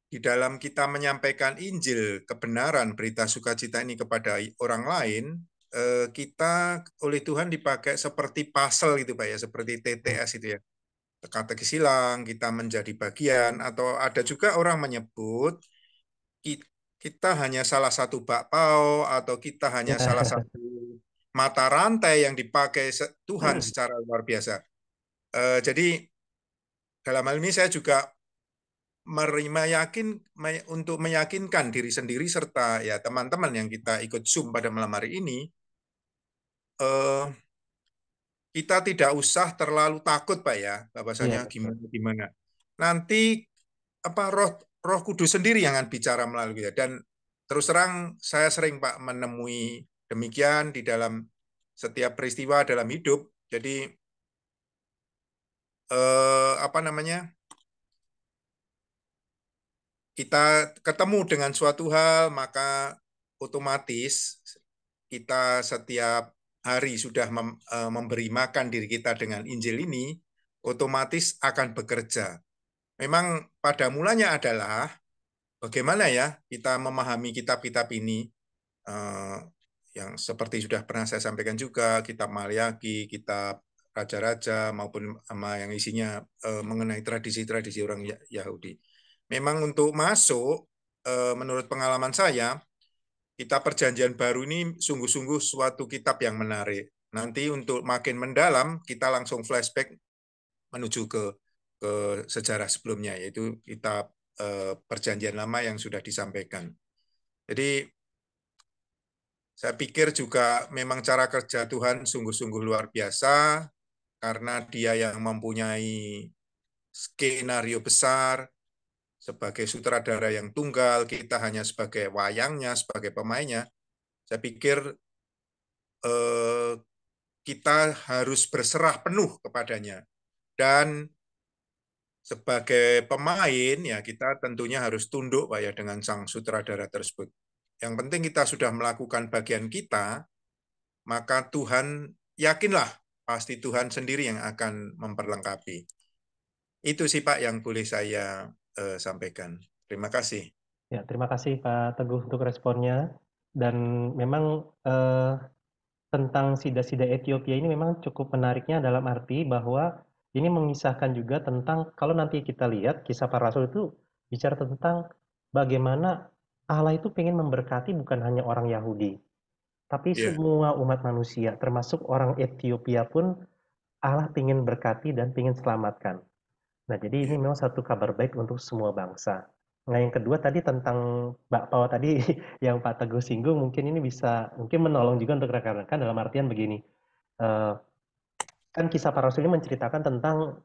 di dalam kita menyampaikan Injil, kebenaran, berita sukacita ini kepada orang lain, kita oleh Tuhan dipakai seperti puzzle gitu Pak ya, seperti TTS itu ya. Teka-teki silang, kita menjadi bagian, atau ada juga orang menyebut kita hanya salah satu bakpao, atau kita hanya salah satu mata rantai yang dipakai Tuhan secara luar biasa. Jadi dalam hal ini saya juga untuk meyakinkan diri sendiri serta ya teman-teman yang kita ikut Zoom pada malam hari ini, kita tidak usah terlalu takut Pak ya, bahwasanya gimana. Nanti Roh Kudus sendiri yang akan bicara melalui kita. Dan terus terang saya sering Pak menemui demikian di dalam setiap peristiwa dalam hidup. Jadi kita ketemu dengan suatu hal, maka otomatis kita setiap hari sudah memberi makan diri kita dengan Injil ini, otomatis akan bekerja. Memang pada mulanya adalah bagaimana ya kita memahami kitab-kitab ini, yang seperti sudah pernah saya sampaikan juga, kitab Maliaki, kitab Raja-Raja, maupun yang isinya mengenai tradisi-tradisi orang Yahudi. Memang untuk masuk, menurut pengalaman saya, kitab Perjanjian Baru ini sungguh-sungguh suatu kitab yang menarik. Nanti untuk makin mendalam, kita langsung flashback menuju ke sejarah sebelumnya, yaitu kitab Perjanjian Lama yang sudah disampaikan. Jadi, saya pikir juga memang cara kerja Tuhan sungguh-sungguh luar biasa, karena Dia yang mempunyai skenario besar, sebagai sutradara yang tunggal, kita hanya sebagai wayangnya, sebagai pemainnya. Saya pikir kita harus berserah penuh kepadanya. Dan sebagai pemain, ya kita tentunya harus tunduk Pak ya dengan sang sutradara tersebut. Yang penting kita sudah melakukan bagian kita, maka Tuhan, yakinlah, pasti Tuhan sendiri yang akan memperlengkapi. Itu sih Pak yang boleh saya sampaikan. Terima kasih. Ya, terima kasih Pak Teguh untuk responnya. Dan memang tentang sida-sida Ethiopia ini memang cukup menariknya dalam arti bahwa ini mengisahkan juga tentang kalau nanti kita lihat kisah para rasul itu bicara tentang bagaimana Allah itu pengen memberkati bukan hanya orang Yahudi, tapi Iya. semua umat manusia, termasuk orang Ethiopia pun Allah pengen berkati dan pengen selamatkan. Nah, jadi ini memang satu kabar baik untuk semua bangsa. Nah, yang kedua tadi tentang Mbak Pau tadi yang Pak Teguh singgung, mungkin ini bisa mungkin menolong juga untuk rekan-rekan dalam artian begini. Eh, kan kisah para rasul ini menceritakan tentang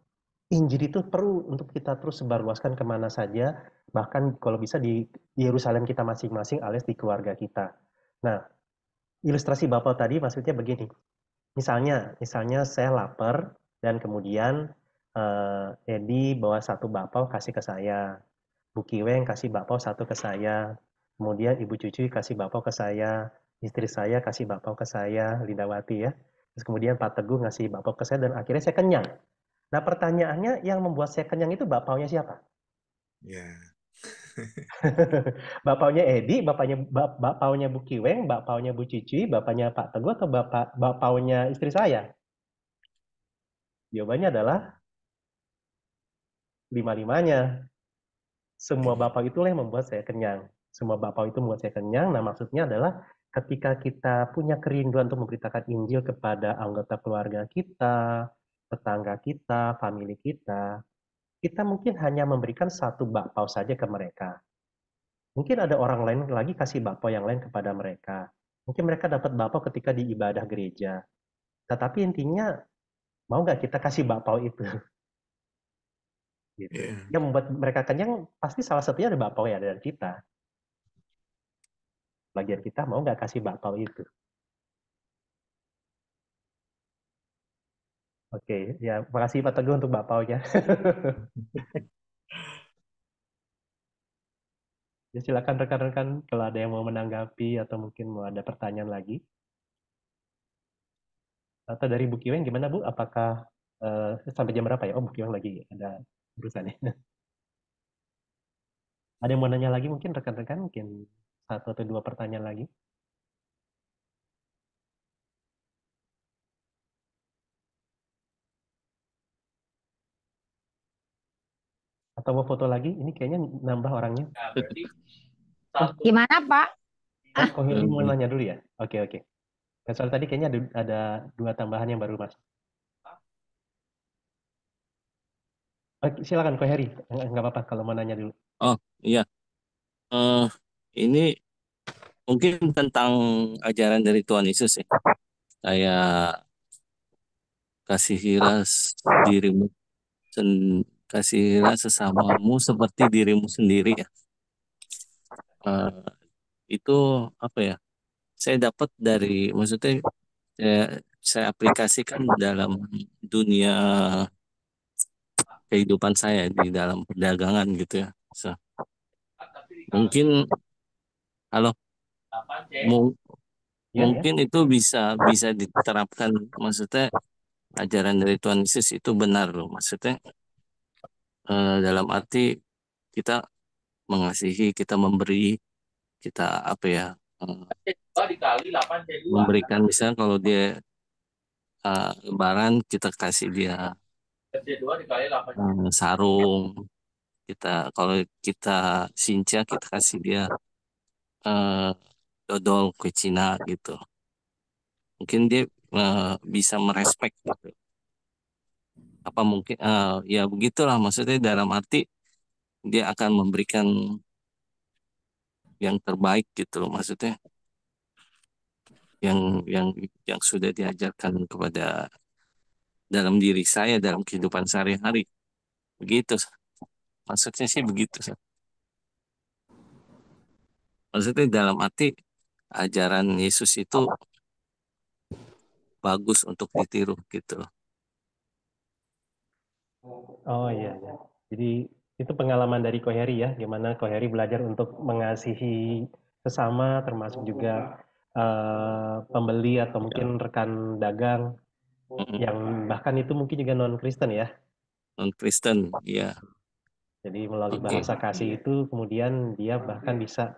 Injil itu perlu untuk kita terus sebarluaskan kemana saja, bahkan kalau bisa di Yerusalem kita masing-masing alias di keluarga kita. Nah, ilustrasi Bapak tadi maksudnya begini. Misalnya saya lapar dan kemudian Edi bawa satu bakpao kasih ke saya, Bu Kiweng kasih bakpao satu ke saya, kemudian Ibu Cucu kasih bakpao ke saya, istri saya kasih bakpao ke saya, Lindawati ya. Terus kemudian Pak Teguh ngasih bakpao ke saya dan akhirnya saya kenyang. Nah pertanyaannya yang membuat saya kenyang itu bakpaonya siapa? Ya. Bapaknya Edi, bapaknya Bu Kiweng, bapaknya Bu Cici, bapaknya Pak Teguh atau bapaknya istri saya? Jawabannya adalah lima-limanya. Semua bapak itulah yang membuat saya kenyang. Semua bapak itu membuat saya kenyang. Nah, maksudnya adalah ketika kita punya kerinduan untuk memberitakan Injil kepada anggota keluarga kita, tetangga kita, famili kita mungkin hanya memberikan satu bakpao saja ke mereka. Mungkin ada orang lain lagi kasih bakpao yang lain kepada mereka. Mungkin mereka dapat bakpao ketika di ibadah gereja. Tetapi intinya, mau nggak kita kasih bakpao itu? Gitu. Iya. Yang membuat mereka kenyang, pasti salah satunya ada bakpao ya dari kita. Bagian kita mau nggak kasih bakpao itu? Oke, ya makasih Pak Teguh untuk bakpaonya. Ya, silakan rekan-rekan kalau ada yang mau menanggapi atau mungkin mau ada pertanyaan lagi. Atau dari Bu Kiweng gimana Bu? Apakah sampai jam berapa ya? Oh, Bu Kiweng lagi ada urusan ya. Ada yang mau nanya lagi mungkin rekan-rekan? Mungkin satu atau dua pertanyaan lagi. Atau mau foto lagi? Ini kayaknya nambah orangnya. Nah, berarti Oh, satu Gimana, Pak? oh Ko Heri mau nanya dulu ya? Oke, oke. Nah, soal tadi kayaknya ada dua tambahan yang baru masuk. Oke, silakan Ko Heri. Nggak apa-apa kalau mau nanya dulu. Oh iya, Eh ini mungkin tentang ajaran dari Tuhan Yesus ya. Kayak kasihilah dirimu, kasihilah sesamamu seperti dirimu sendiri ya. Eh, itu apa ya? Saya dapat dari, maksudnya saya aplikasikan dalam dunia kehidupan saya di dalam perdagangan gitu ya. So, mungkin halo, mu- Iya, ya. mungkin itu bisa diterapkan, maksudnya ajaran dari Tuhan Yesus itu benar loh, maksudnya dalam arti kita mengasihi, kita memberi, kita apa ya, dikali 8 C2. memberikan, misalnya kalau dia lebaran kita kasih dia C2 dikali 8. sarung, kita kalau kita Sincia kita kasih dia eh, dodol kue Cina gitu. Mungkin dia bisa merespek gitu. Apa mungkin ya begitulah, maksudnya dalam arti dia akan memberikan yang terbaik gitu loh, maksudnya yang sudah diajarkan kepada dalam diri saya dalam kehidupan sehari-hari. Begitu. Maksudnya sih begitu. Maksudnya dalam arti ajaran Yesus itu bagus untuk ditiru gitu loh. Oh iya, ya. Jadi itu pengalaman dari Ko Heri ya, gimana Ko Heri belajar untuk mengasihi sesama, termasuk juga pembeli atau mungkin rekan dagang yang bahkan itu mungkin juga non-Kristen ya. Non-Kristen, ya. Jadi melalui Oke. bahasa kasih itu kemudian dia bahkan bisa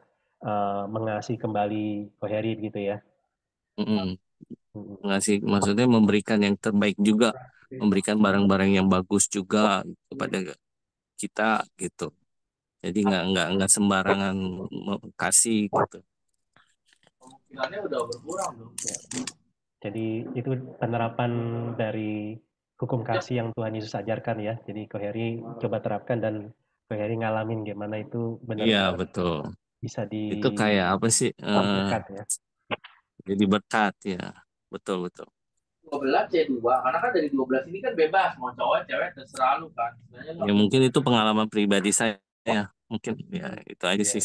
mengasihi kembali Ko Heri gitu ya. Ngasih, maksudnya memberikan yang terbaik juga memberikan barang-barang yang bagus juga kepada kita gitu. Jadi nggak sembarangan kasih gitu. Kemungkinannya udah berkurang dong. Jadi itu penerapan dari hukum kasih yang Tuhan Yesus ajarkan ya. Jadi Ko Heri coba terapkan dan Ko Heri ngalamin gimana itu Iya benar-benar betul. bisa Itu kayak apa sih? diberkat ya. Jadi berkat ya. Betul betul. 12 C2 karena kan dari 12 ini kan bebas mau cowok cewek terserah lu kan. Sebenarnya Ya mungkin itu pengalaman pribadi saya. Mungkin ya itu aja Ya, sih.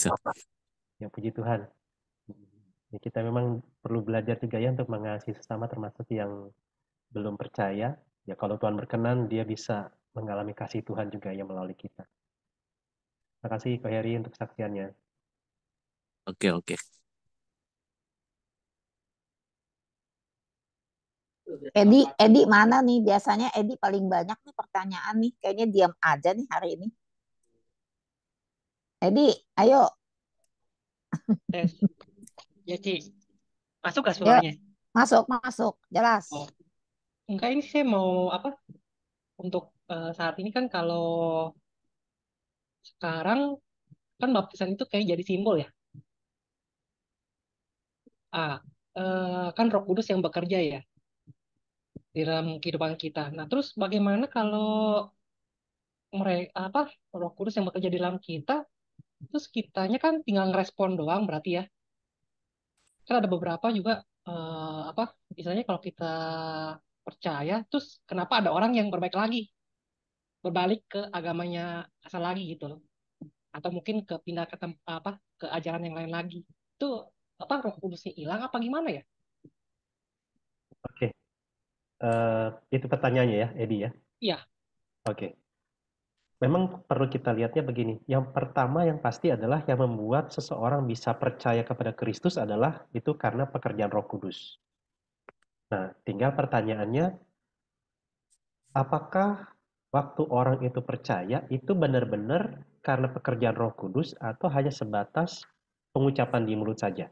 ya puji Tuhan. Ya, kita memang perlu belajar juga ya untuk mengasihi sesama termasuk yang belum percaya. Ya kalau Tuhan berkenan dia bisa mengalami kasih Tuhan juga yang melalui kita. Terima kasih Ko Heri untuk kesaksiannya. Oke. Edi mana nih? Biasanya Edi paling banyak nih pertanyaan nih. Kayaknya diam aja nih hari ini. Edi, ayo. Tes. Ya, Ci. Masuk gak Yuk, suaranya? masuk. Jelas. Oh. Enggak, ini saya mau apa? Untuk saat ini kan kalau sekarang kan baptisan itu kayak jadi simbol ya. Kan Roh Kudus yang bekerja ya di dalam kehidupan kita. Nah, terus bagaimana kalau mereka Roh Kudus yang bekerja di dalam kita, terus kitanya kan tinggal ngerespon doang berarti ya. Kan ada beberapa juga misalnya kalau kita percaya, terus kenapa ada orang yang berbalik ke agamanya asal lagi gitu loh, atau mungkin ke pindah ke ke ajaran yang lain lagi. Itu Roh Kudusnya hilang apa gimana ya? Oke. Itu pertanyaannya ya, Edi ya? Iya. Oke. Memang perlu kita lihatnya begini. Yang pertama yang pasti adalah yang membuat seseorang bisa percaya kepada Kristus adalah itu karena pekerjaan Roh Kudus. Nah, tinggal pertanyaannya, apakah waktu orang itu percaya itu benar-benar karena pekerjaan Roh Kudus atau hanya sebatas pengucapan di mulut saja?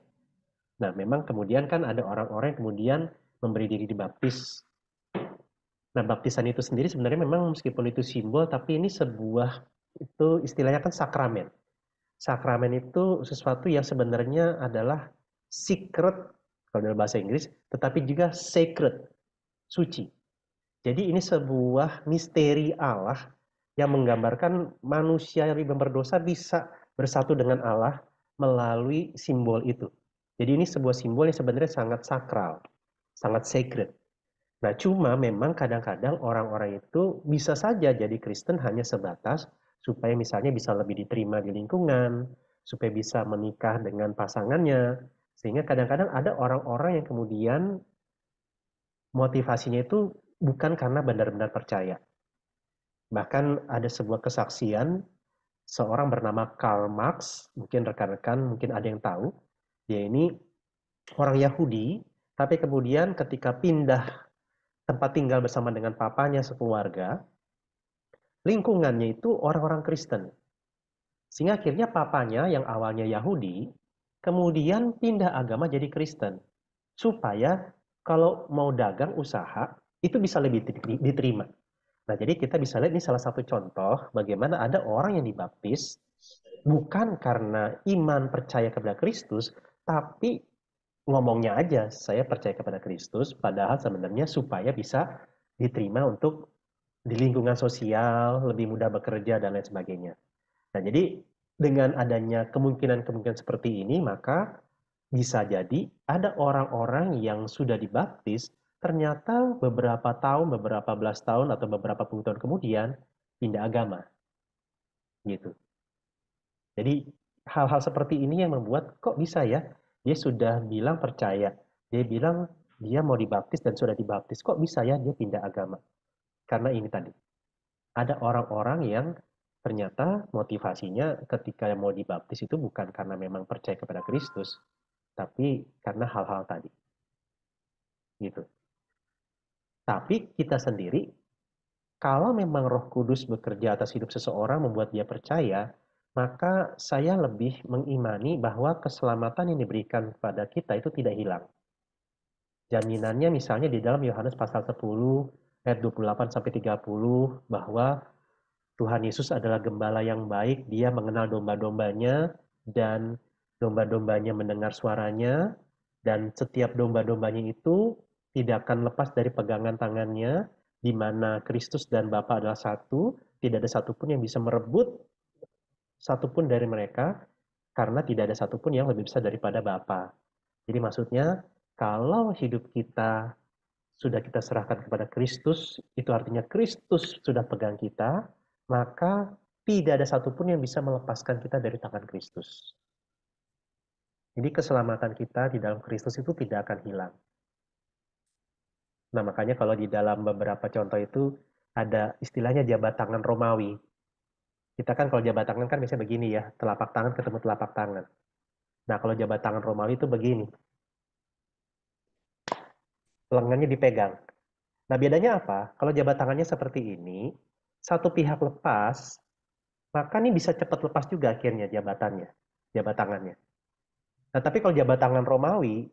Nah, memang kemudian kan ada orang-orang yang kemudian memberi diri dibaptis. Nah, baptisan itu sendiri sebenarnya memang meskipun itu simbol, tapi ini sebuah, itu istilahnya kan sakramen. Sakramen itu sesuatu yang sebenarnya adalah secret, kalau dalam bahasa Inggris, tetapi juga sacred, suci. Jadi ini sebuah misteri Allah yang menggambarkan manusia yang berdosa bisa bersatu dengan Allah melalui simbol itu. Jadi ini sebuah simbol yang sebenarnya sangat sakral, sangat sacred. Nah, cuma memang kadang-kadang orang-orang itu bisa saja jadi Kristen hanya sebatas supaya misalnya bisa lebih diterima di lingkungan, supaya bisa menikah dengan pasangannya. Sehingga kadang-kadang ada orang-orang yang kemudian motivasinya itu bukan karena benar-benar percaya. Bahkan ada sebuah kesaksian seorang bernama Karl Marx, mungkin rekan-rekan mungkin ada yang tahu. Dia ini orang Yahudi, tapi kemudian ketika pindah tempat tinggal bersama dengan papanya sekeluarga, lingkungannya itu orang-orang Kristen. Sehingga akhirnya papanya yang awalnya Yahudi, kemudian pindah agama jadi Kristen. Supaya kalau mau dagang usaha, itu bisa lebih diterima. Nah, jadi kita bisa lihat ini salah satu contoh bagaimana ada orang yang dibaptis bukan karena iman percaya kepada Kristus, tapi ngomongnya aja, saya percaya kepada Kristus, padahal sebenarnya supaya bisa diterima untuk di lingkungan sosial, lebih mudah bekerja, dan lain sebagainya. Nah, jadi dengan adanya kemungkinan-kemungkinan seperti ini, maka bisa jadi ada orang-orang yang sudah dibaptis, ternyata beberapa tahun, beberapa belas tahun, atau beberapa puluh tahun kemudian, pindah agama. Gitu. Jadi hal-hal seperti ini yang membuat kok bisa ya, dia sudah bilang percaya, dia bilang dia mau dibaptis dan sudah dibaptis, kok bisa ya dia pindah agama? Karena ini tadi, ada orang-orang yang ternyata motivasinya ketika mau dibaptis itu bukan karena memang percaya kepada Kristus, tapi karena hal-hal tadi. Gitu. Tapi kita sendiri, kalau memang Roh Kudus bekerja atas hidup seseorang membuat dia percaya, maka saya lebih mengimani bahwa keselamatan yang diberikan kepada kita itu tidak hilang. Jaminannya misalnya di dalam Yohanes pasal 10 ayat 28 sampai 30 bahwa Tuhan Yesus adalah gembala yang baik, dia mengenal domba-dombanya dan domba-dombanya mendengar suaranya dan setiap domba-dombanya itu tidak akan lepas dari pegangan tangannya di mana Kristus dan Bapa adalah satu, tidak ada satupun yang bisa merebut satupun dari mereka karena tidak ada satupun yang lebih besar daripada Bapa. Jadi maksudnya kalau hidup kita sudah kita serahkan kepada Kristus, itu artinya Kristus sudah pegang kita, maka tidak ada satupun yang bisa melepaskan kita dari tangan Kristus. Jadi keselamatan kita di dalam Kristus itu tidak akan hilang. Nah makanya kalau di dalam beberapa contoh itu ada istilahnya jabat tangan Romawi. Kita kan kalau jabat tangan kan biasanya begini ya, telapak tangan ketemu telapak tangan. Nah kalau jabat tangan Romawi itu begini, lengannya dipegang. Nah bedanya apa? Kalau jabat tangannya seperti ini, satu pihak lepas, maka ini bisa cepat lepas juga akhirnya jabat tangannya. Nah tapi kalau jabat tangan Romawi,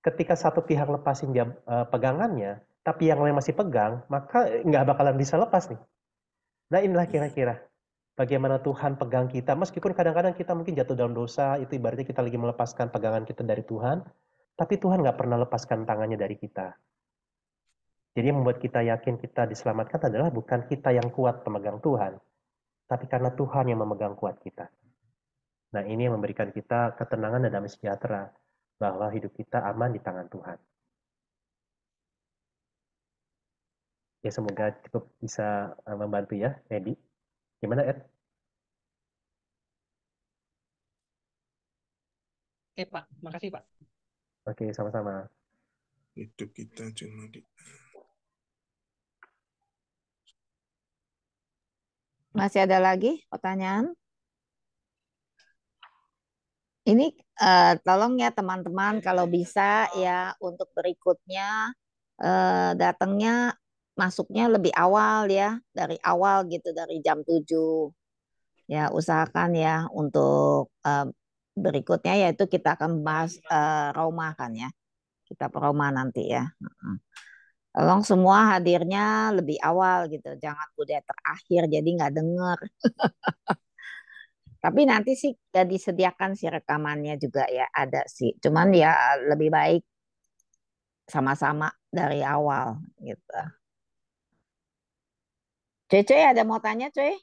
ketika satu pihak lepasin pegangannya, tapi yang lain masih pegang, maka nggak bakalan bisa lepas nih. Nah inilah kira-kira bagaimana Tuhan pegang kita, meskipun kadang-kadang kita mungkin jatuh dalam dosa, itu ibaratnya kita lagi melepaskan pegangan kita dari Tuhan, tapi Tuhan nggak pernah lepaskan tangannya dari kita. Jadi yang membuat kita yakin kita diselamatkan adalah bukan kita yang kuat pemegang Tuhan, tapi karena Tuhan yang memegang kuat kita. Nah ini yang memberikan kita ketenangan dan damai sejahtera, bahwa hidup kita aman di tangan Tuhan. Ya semoga cukup bisa membantu ya, Edi. Gimana, Ed? Oke, Pak. Makasih, Pak. Oke, sama-sama. Hidup kita cuma di... Masih ada lagi pertanyaan? Ini tolong ya teman-teman kalau bisa ya untuk berikutnya datangnya masuknya lebih awal ya, dari awal gitu, dari jam 7. Ya usahakan ya untuk berikutnya yaitu kita akan bahas Roma kan ya. Kita Roma nanti ya. Tolong semua hadirnya lebih awal gitu, jangan udah terakhir jadi nggak denger. Tapi nanti sih disediakan sih rekamannya juga ya, ada sih. Cuman ya lebih baik sama-sama dari awal gitu. Cuy, ada mau tanya cuy?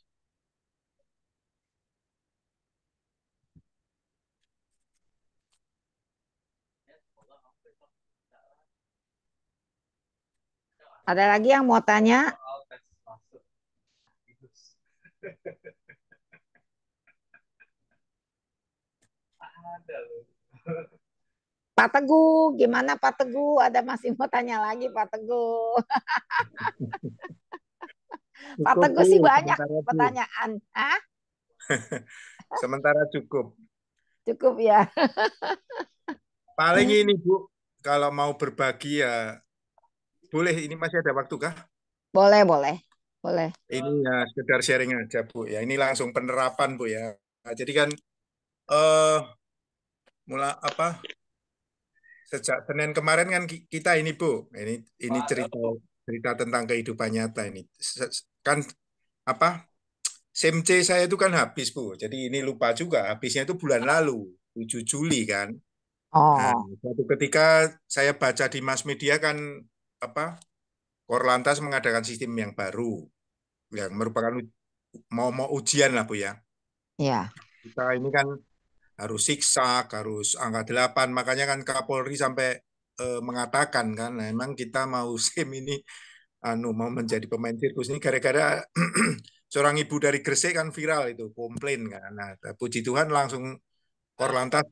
Ada lagi yang mau tanya? Pak Teguh, gimana Pak Teguh? Ada masih mau tanya lagi Pak Teguh? Pak Teguh sih banyak pertanyaan. Hah? Sementara cukup. Cukup ya. Paling ini Bu, kalau mau berbagi ya boleh. Ini masih ada waktu kah? Boleh. Ini ya sekedar sharing aja Bu ya. Ini langsung penerapan Bu ya. Nah, jadi kan sejak Senin kemarin kan kita ini Bu, ini cerita tentang kehidupan nyata ini. Kan SIM C saya itu kan habis Bu. Jadi ini lupa juga habisnya itu bulan lalu, 7 Juli kan. Nah, suatu ketika saya baca di mass media kan Korlantas mengadakan sistem yang baru yang merupakan mau ujian lah Bu ya. Iya. Kita ini kan harus siksa, harus angka 8, makanya kan Kapolri sampai mengatakan kan, nah, memang kita mau SIM ini mau menjadi pemain sirkus ini gara-gara seorang ibu dari Gresik kan viral itu komplain kan. Nah, puji Tuhan langsung Korlantas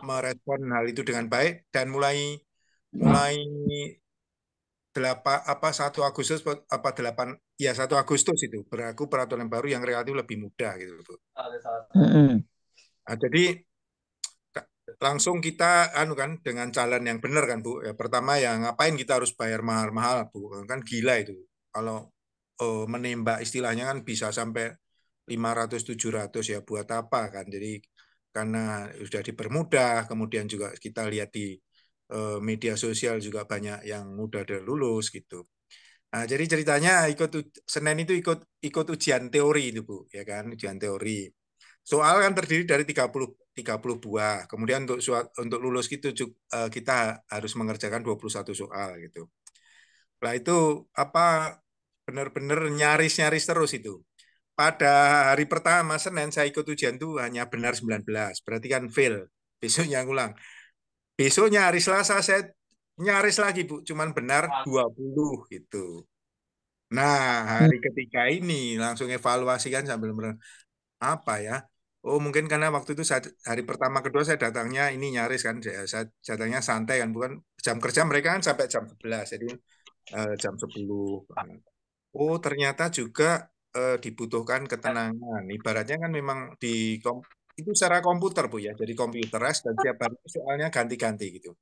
merespon hal itu dengan baik dan mulai 1 Agustus 1 Agustus itu berlaku peraturan baru yang relatif lebih mudah gitu. Nah, jadi langsung kita kan dengan jalan yang benar kan Bu. Ya, pertama ya ngapain kita harus bayar mahal-mahal Bu, kan gila itu. Kalau menembak istilahnya kan bisa sampai 500-700 ya buat apa kan. Jadi karena sudah dipermudah, kemudian juga kita lihat di media sosial juga banyak yang udah lulus gitu. Nah, jadi ceritanya Senin itu ikut ujian teori itu Bu, ya kan, ujian teori. Soal kan terdiri dari 30 buah. Kemudian untuk lulus gitu kita harus mengerjakan 21 soal gitu. Nah, itu apa benar-benar nyaris-nyaris terus itu. Pada hari pertama Senin saya ikut ujian tuh hanya benar 19, berarti kan fail. Besoknya ngulang. Besoknya hari Selasa saya nyaris lagi Bu, cuman benar 20 gitu. Nah, hari ketiga ini langsung evaluasi kan sambil apa ya? Oh, mungkin karena waktu itu hari pertama kedua saya datangnya ini nyaris kan, saya datangnya santai kan, bukan jam kerja mereka kan sampai jam 11, jadi jam 10. Oh, ternyata juga dibutuhkan ketenangan. Ibaratnya kan memang itu secara komputer Bu ya, jadi komputerized dan tiap hari soalnya ganti-ganti gitu.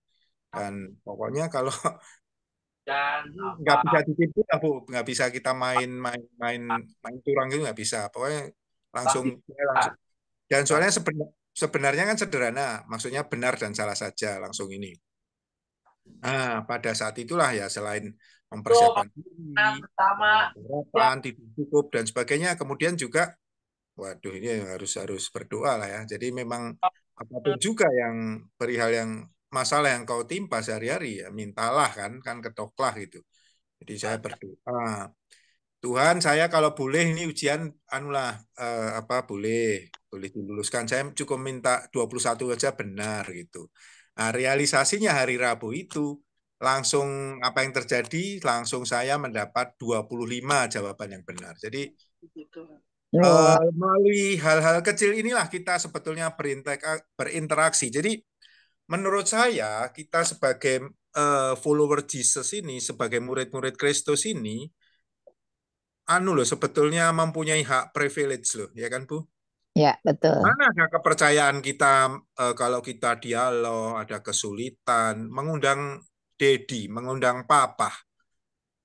Dan pokoknya kalau Dan nggak bisa apa? ditipu lah Bu, nggak bisa kita main curang gitu nggak bisa. Pokoknya langsung Tapi langsung. Dan soalnya sebenarnya kan sederhana, maksudnya benar dan salah saja langsung ini. Nah, pada saat itulah ya selain mempersiapkan diri, pertama harapan, tidur cukup dan sebagainya, kemudian juga, waduh ini harus berdoa lah ya. Jadi memang apapun juga yang perihal yang masalah yang kau timpa sehari-hari ya mintalah kan ketoklah gitu. Jadi saya berdoa, Tuhan saya kalau boleh ini ujian anulah boleh diluluskan. Saya cukup minta 21 aja benar gitu. Nah, realisasinya hari Rabu itu langsung apa yang terjadi langsung saya mendapat 25 jawaban yang benar. Jadi melalui hal-hal kecil inilah kita sebetulnya berinteraksi. Jadi menurut saya kita sebagai follower Jesus ini, sebagai murid-murid Kristus ini, loh sebetulnya mempunyai hak privilege loh, ya kan Bu? Ya, betul. Mana ada kepercayaan kita kalau kita dialog, ada kesulitan, mengundang Dedi, mengundang Papa,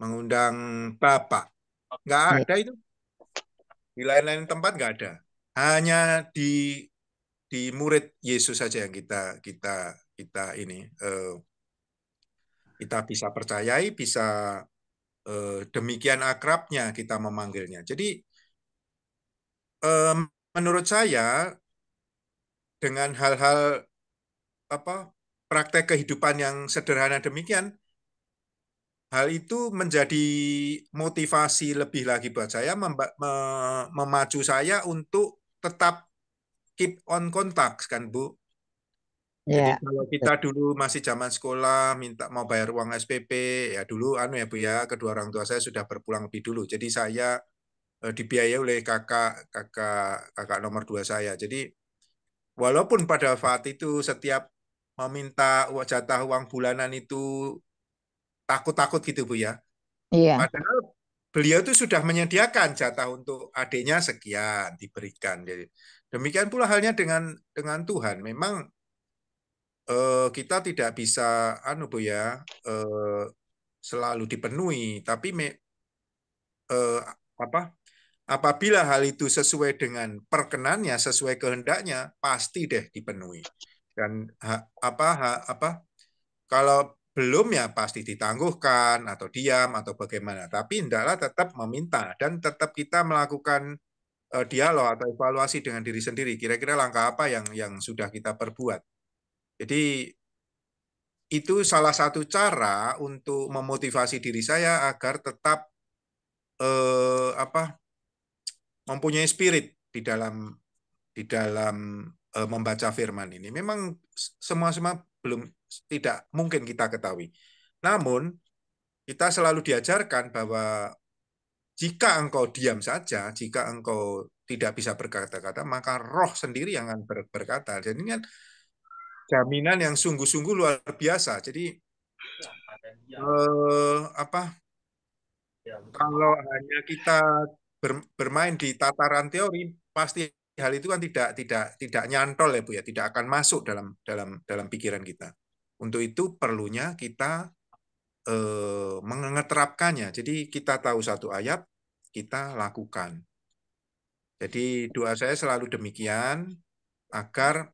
mengundang Bapak. Nggak Iya. ada itu. Di lain-lain tempat nggak ada. Hanya di murid Yesus saja yang kita ini kita bisa percayai, bisa demikian akrabnya kita memanggilnya. Jadi menurut saya dengan hal-hal praktek kehidupan yang sederhana demikian, hal itu menjadi motivasi lebih lagi buat saya, memacu saya untuk tetap keep on contact kan Bu. Jadi Ya, kalau kita dulu masih zaman sekolah minta mau bayar uang SPP ya dulu ya Bu ya, kedua orang tua saya sudah berpulang lebih dulu. Jadi saya dibiayai oleh kakak nomor 2 saya. Jadi walaupun pada saat itu setiap meminta jatah uang bulanan itu takut-takut gitu Bu ya. iya. Padahal beliau itu sudah menyediakan jatah untuk adiknya sekian diberikan. Jadi demikian pula halnya dengan Tuhan. Memang kita tidak bisa Bu ya selalu dipenuhi, tapi apabila hal itu sesuai dengan perkenannya, sesuai kehendaknya, pasti deh dipenuhi. Dan kalau belum ya pasti ditangguhkan atau diam atau bagaimana. Tapi hendaklah tetap meminta dan tetap kita melakukan dialog atau evaluasi dengan diri sendiri. Kira-kira langkah apa yang sudah kita perbuat. Jadi itu salah satu cara untuk memotivasi diri saya agar tetap mempunyai spirit di dalam membaca firman ini. Memang semua tidak mungkin kita ketahui. Namun kita selalu diajarkan bahwa jika engkau diam saja, jika engkau tidak bisa berkata-kata, maka roh sendiri yang akan berkata. Jadi ini kan jaminan yang sungguh-sungguh luar biasa. Jadi kalau hanya kita bermain di tataran teori, pasti hal itu kan tidak nyantol ya Bu ya, tidak akan masuk dalam pikiran kita. Untuk itu perlunya kita mengeterapkannya. Jadi kita tahu satu ayat, kita lakukan. Jadi doa saya selalu demikian agar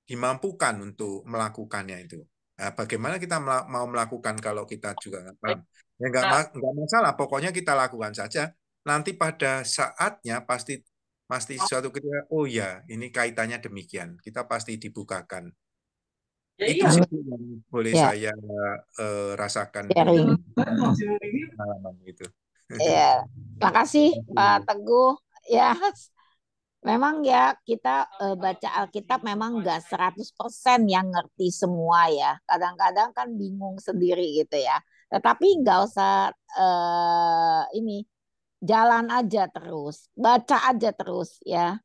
dimampukan untuk melakukannya itu. Nah, bagaimana kita mau melakukan kalau kita juga nggak paham? Ya Nah, nggak masalah, pokoknya kita lakukan saja. Nanti pada saatnya pasti pasti suatu ketika, oh ya, ini kaitannya demikian. Kita pasti dibukakan. ya Itu iya. sih Amin. Bu, yang boleh Ya, saya rasakan di sharing. pengalaman itu. Ya, makasih Pak Teguh. Ya, memang ya kita baca Alkitab memang nggak 100% yang ngerti semua ya. Kadang-kadang kan bingung sendiri gitu ya. Tetapi nggak usah ini jalan aja terus, baca aja terus ya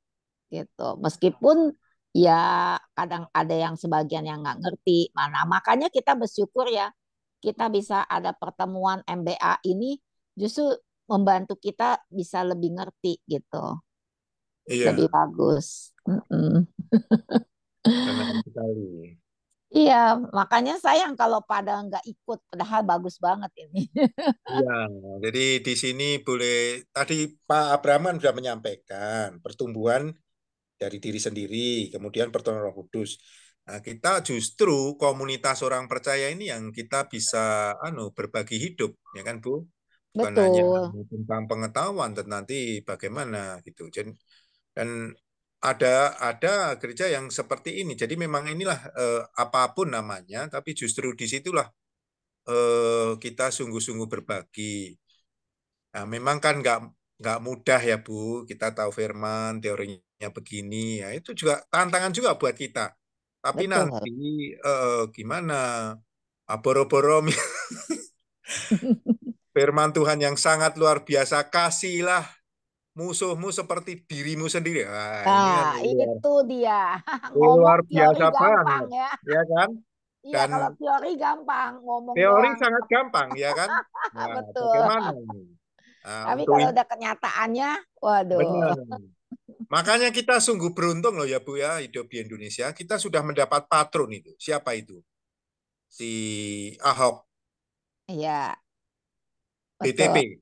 gitu. Meskipun ya kadang ada yang sebagian yang nggak ngerti mana. Makanya kita bersyukur ya kita bisa ada pertemuan MBA ini justru membantu kita bisa lebih ngerti gitu, lebih Iya, bagus. Mm-mm. benar sekali. Iya, makanya sayang kalau pada nggak ikut, padahal bagus banget ini. Iya, jadi di sini boleh, tadi Pak Abraman sudah menyampaikan pertumbuhan dari diri sendiri, kemudian pertolongan Roh Kudus. Nah, kita justru komunitas orang percaya ini yang kita bisa berbagi hidup, ya kan Bu? Bukan hanya Betul, tentang pengetahuan, tetapi bagaimana gitu. Dan ada gereja yang seperti ini. Jadi memang inilah apapun namanya, tapi justru disitulah kita sungguh-sungguh berbagi. Nah, memang kan nggak mudah ya Bu. Kita tahu firman, teorinya begini, ya itu juga tantangan juga buat kita. Tapi betul. nanti gimana? Boro-boro firman Tuhan yang sangat luar biasa, kasihlah musuhmu seperti dirimu sendiri. Wah, ini kan Nah, itu dia. luar Ngomong teori biasa gampang banget, ya. ya kan? Iya, Dan kalau teori gampang, ngomong teori doang. sangat gampang, ya kan? Nah, Betul. bagaimana ini? Nah, Tapi untuk kalau ini udah kenyataannya, waduh. benar. Makanya kita sungguh beruntung loh ya Bu ya, hidup di Indonesia. Kita sudah mendapat patron itu. Siapa itu? Si Ahok, Iya, BTP, betul.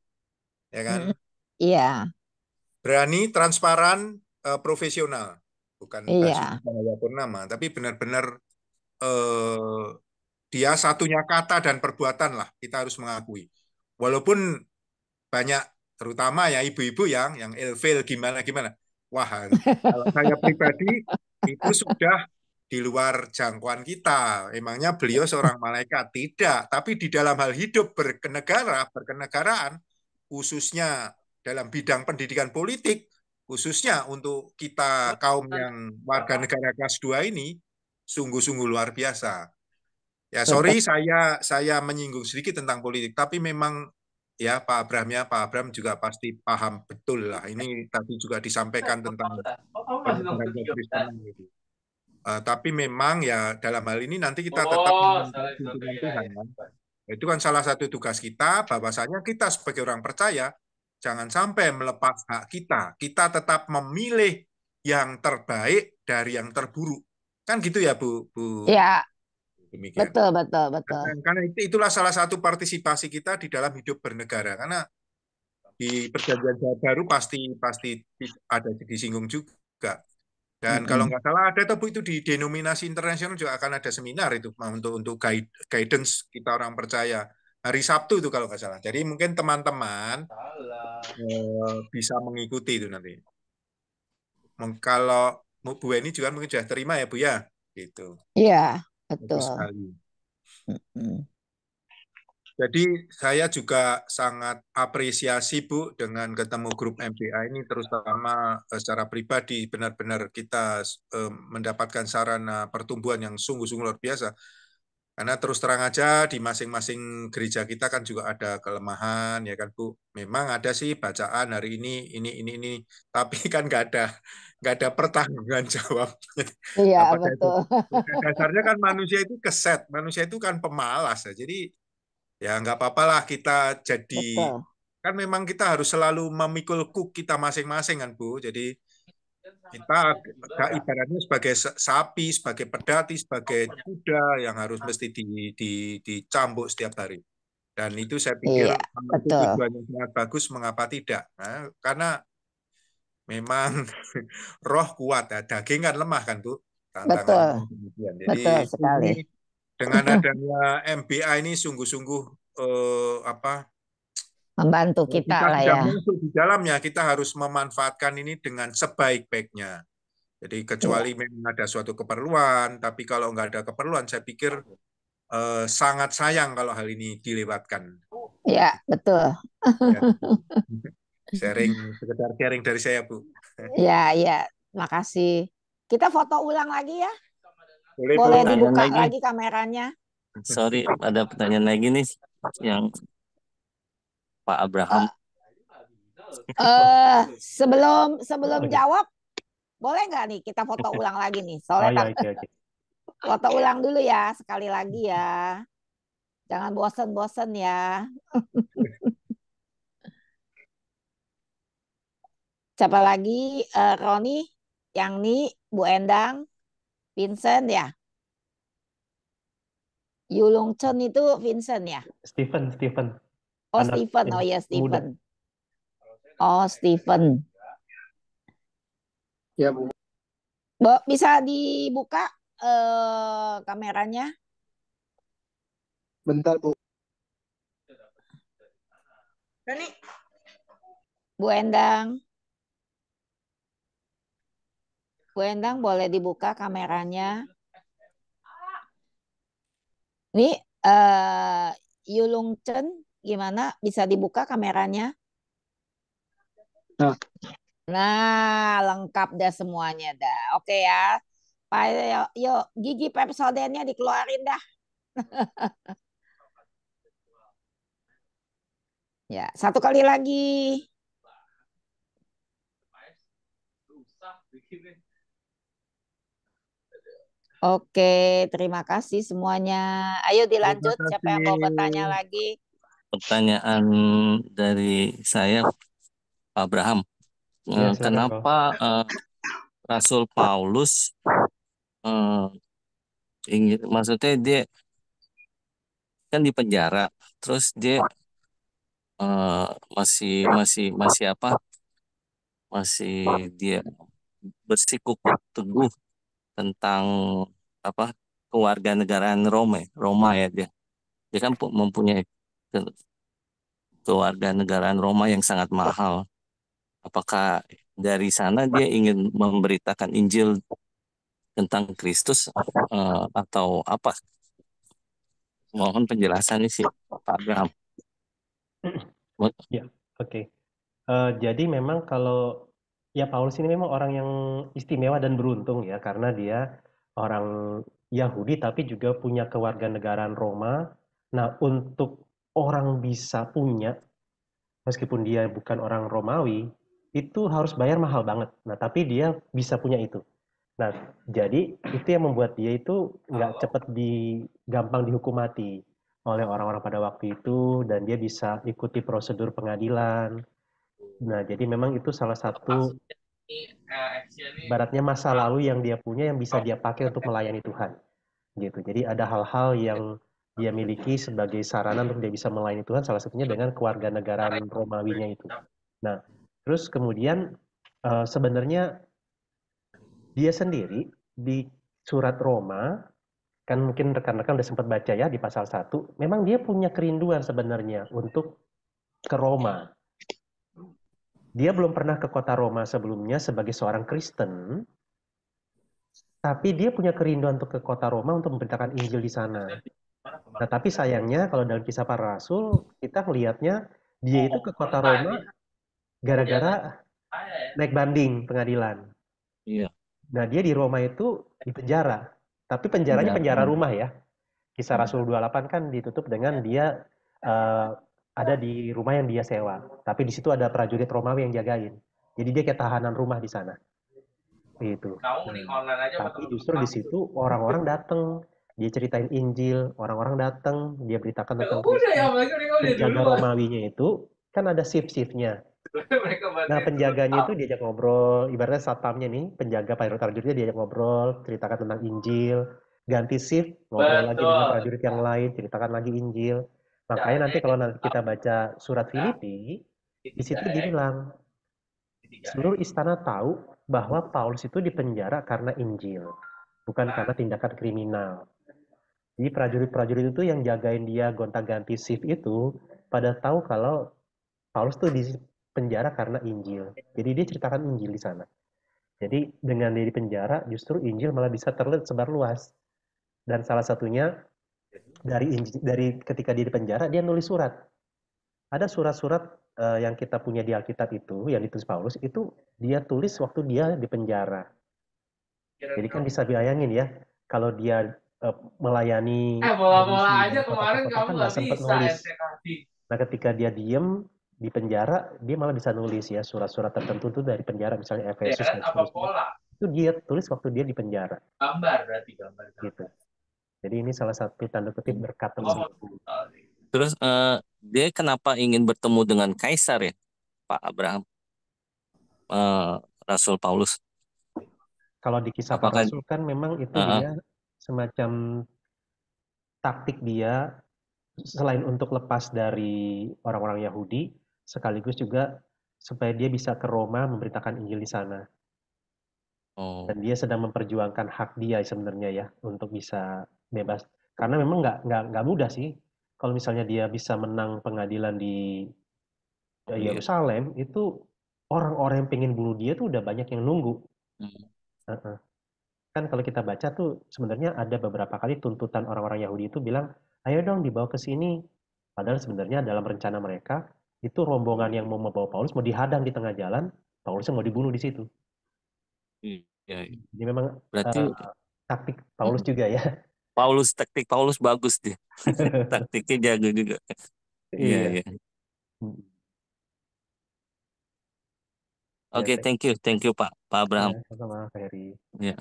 ya kan? Mm, iya, Berani, transparan, profesional. Bukan Basuki iya. Cahayapurnama, tapi benar-benar eh, dia satunya kata dan perbuatan lah. Kita harus mengakui. Walaupun banyak, terutama ya ibu-ibu yang ilfil gimana-gimana. Wah, kalau saya pribadi itu sudah di luar jangkauan kita. Emangnya beliau seorang malaikat? Tidak. Tapi di dalam hal hidup berkenegaraan, khususnya dalam bidang pendidikan politik, khususnya untuk kita kaum yang warga negara kelas 2 ini, sungguh-sungguh luar biasa. Ya, Betul. sorry saya menyinggung sedikit tentang politik, tapi memang ya Pak Abraham juga pasti paham betul lah. Ini tadi juga disampaikan tentang Oh, kamu masih nonton penyebaran tiga belas. kekristenan gitu. Tapi memang ya dalam hal ini nanti kita tetap Oh, meminta sorry, sorry. tuntunan Ya, Tuhan ya. kan. Itu kan salah satu tugas kita, bahwasanya kita sebagai orang percaya jangan sampai melepas hak kita. Kita tetap memilih yang terbaik dari yang terburuk. Kan gitu ya Bu. Ya, Demikian. betul, betul, betul. Karena itulah salah satu partisipasi kita di dalam hidup bernegara. Karena di Perjanjian Baru pasti pasti ada disinggung juga. Dan kalau Mm-mm. nggak salah ada tuh Bu, itu di denominasi internasional juga akan ada seminar itu untuk guidance kita orang percaya hari Sabtu itu kalau nggak salah. Jadi mungkin teman-teman Salah. bisa mengikuti itu nanti. Kalau Bu Weni juga mungkin sudah terima ya Bu ya, gitu. Iya, Bagus betul. sekali. Mm-mm. Jadi saya juga sangat apresiasi Bu dengan ketemu grup MBA ini, terutama secara pribadi benar-benar kita mendapatkan sarana pertumbuhan yang sungguh-sungguh luar biasa. Karena terus terang aja di masing-masing gereja kita kan juga ada kelemahan ya kan Bu. Memang ada sih bacaan hari ini, tapi kan nggak ada pertanggungan jawab. Iya, Nah, betul. pada dasarnya kan manusia itu keset, manusia itu kan pemalas ya. Jadi ya nggak apa-apa lah kita jadi, Betul. kan memang kita harus selalu memikul kuk kita masing-masing kan Bu. Jadi kita ibaratnya sebagai sapi, sebagai pedati, sebagai kuda yang harus mesti dicambuk setiap hari. Dan itu saya pikir Iya, itu betul. tujuannya sangat bagus, mengapa tidak? Nah, karena memang roh kuat, ya. Daging kan lemah kan Bu. Tantangannya Betul. demikian. Jadi Betul sekali. dengan adanya MBA ini sungguh-sungguh Membantu kita kita lah sudah ya. masuk di dalamnya, kita harus memanfaatkan ini dengan sebaik-baiknya. Jadi kecuali memang ada suatu keperluan, tapi kalau nggak ada keperluan, saya pikir sangat sayang kalau hal ini dilewatkan. Ya, betul. Ya. Sekedar sharing dari saya, Bu. Ya, ya. Makasih. Kita foto ulang lagi ya. Boleh, Boleh Bu. dibuka lagi. lagi kameranya. Sorry, ada pertanyaan lagi nih yang Pak Abraham. Sebelum jawab, boleh nggak nih kita foto ulang lagi nih? Soalnya oke. foto ulang dulu ya, sekali lagi ya. Jangan bosen-bosen ya. Siapa lagi? Roni, yang ini, Bu Endang, Vincent ya. Yulung Chen itu Vincent ya. Stephen. Oh, Anak Stephen. Oh ya, Stephen. Oh, Stephen. Ya, Bu. Bisa dibuka kameranya? Bentar, Bu. Bu Endang. Bu Endang boleh dibuka kameranya. Nih, Yulung Chen gimana? Bisa dibuka kameranya? Nah, lengkap dah semuanya dah. Oke ya. Pak, yuk, gigi Pepsodentnya dikeluarin dah. Ya, satu kali lagi. Oke, terima kasih semuanya. Ayo dilanjut, siapa yang mau bertanya lagi? Pertanyaan dari saya, Pak Abraham. Ya, silakan, Kenapa Rasul Paulus maksudnya dia kan di penjara, terus dia masih dia bersikukuh teguh tentang apa kewarganegaraan Roma ya dia kan mempunyai kewarganegaraan Roma yang sangat mahal. Apakah dari sana dia ingin memberitakan Injil tentang Kristus atau apa? Mohon penjelasannya sih Pak Abraham. Ya, oke. Jadi memang kalau ya Paulus ini memang orang yang istimewa dan beruntung ya karena dia orang Yahudi tapi juga punya kewarganegaraan Roma. Nah, untuk orang bisa punya meskipun dia bukan orang Romawi itu harus bayar mahal banget. Nah, tapi dia bisa punya itu. Nah, jadi itu yang membuat dia itu nggak cepat gampang dihukum mati oleh orang-orang pada waktu itu dan dia bisa ikuti prosedur pengadilan. Nah, jadi memang itu salah satu ibaratnya masa lalu yang dia punya yang bisa dia pakai untuk melayani Tuhan. Gitu. Jadi ada hal-hal yang dia miliki sebagai sarana untuk dia bisa melayani Tuhan, salah satunya dengan kewarganegaraan Romawinya itu. Nah, terus kemudian sebenarnya dia sendiri di surat Roma, kan mungkin rekan-rekan udah sempat baca ya di pasal 1, memang dia punya kerinduan sebenarnya untuk ke Roma. Dia belum pernah ke kota Roma sebelumnya sebagai seorang Kristen, tapi dia punya kerinduan untuk ke kota Roma untuk memberitakan Injil di sana. Nah, tapi sayangnya kalau dalam kisah para rasul, kita melihatnya dia itu ke kota Roma gara-gara naik banding pengadilan. Iya. Nah, dia di Roma itu di penjara. Tapi penjaranya penjara rumah ya. Kisah Rasul 28 kan ditutup dengan dia ada di rumah yang dia sewa. Tapi di situ ada prajurit Romawi yang jagain. Jadi dia kayak tahanan rumah di sana. Gitu. Tapi justru di situ orang-orang datang, dia ceritain Injil, orang-orang datang, dia beritakan tentang penjaga Romawinya itu kan ada shift-shiftnya. Nah, penjaganya itu diajak ngobrol, ibaratnya satpamnya nih, penjaga prajuritnya diajak ngobrol, ceritakan tentang Injil, ganti shift, ngobrol lagi dengan prajurit yang lain, ceritakan lagi Injil. Makanya nanti kalau nanti kita baca surat Filipi, di situ dibilang, seluruh istana tahu bahwa Paulus itu dipenjara karena Injil, bukan karena tindakan kriminal. Jadi prajurit-prajurit itu yang jagain dia gonta-ganti shift itu pada tahu kalau Paulus tuh di penjara karena Injil. Jadi dia ceritakan Injil di sana. Jadi dengan dia di penjara justru Injil malah bisa tersebar luas. Dan salah satunya dari ketika dia di penjara dia nulis surat. Ada surat-surat yang kita punya di Alkitab itu yang ditulis Paulus itu dia tulis waktu dia di penjara. Jadi kan bisa bayangin ya kalau dia melayani bola-bola di aja kemarin kota-kota kamu kan nggak nggak sempat bisa nulis. STKT. Nah ketika dia diem di penjara dia malah bisa nulis ya surat-surat tertentu tuh dari penjara misalnya Efesus Ya kan dan apa seterusnya. pola? Itu dia tulis waktu dia di penjara. Gambar berarti gambar. Gitu. Jadi ini salah satu tanda kutip berkat tersebut. Terus dia kenapa ingin bertemu dengan Kaisar ya, Pak Abraham? Rasul Paulus. Kalau di kisah para rasul kan memang itu dia semacam taktik dia selain untuk lepas dari orang-orang Yahudi, sekaligus juga supaya dia bisa ke Roma memberitakan Injil di sana. Dan dia sedang memperjuangkan hak dia sebenarnya ya untuk bisa bebas. Karena memang nggak mudah sih. Kalau misalnya dia bisa menang pengadilan di Yerusalem, itu orang-orang yang pengen bunuh dia tuh udah banyak yang nunggu. Kan kalau kita baca tuh sebenarnya ada beberapa kali tuntutan orang-orang Yahudi itu bilang, ayo dong dibawa ke sini. Padahal sebenarnya dalam rencana mereka, itu rombongan yang mau membawa Paulus mau dihadang di tengah jalan, Paulusnya mau dibunuh di situ. Iya. Jadi memang Berarti taktik Paulus juga ya. Taktik Paulus bagus dia. Taktiknya jago juga. Iya. Oke, thank you Pak Abraham. Sama-sama Pak Heri. Ya.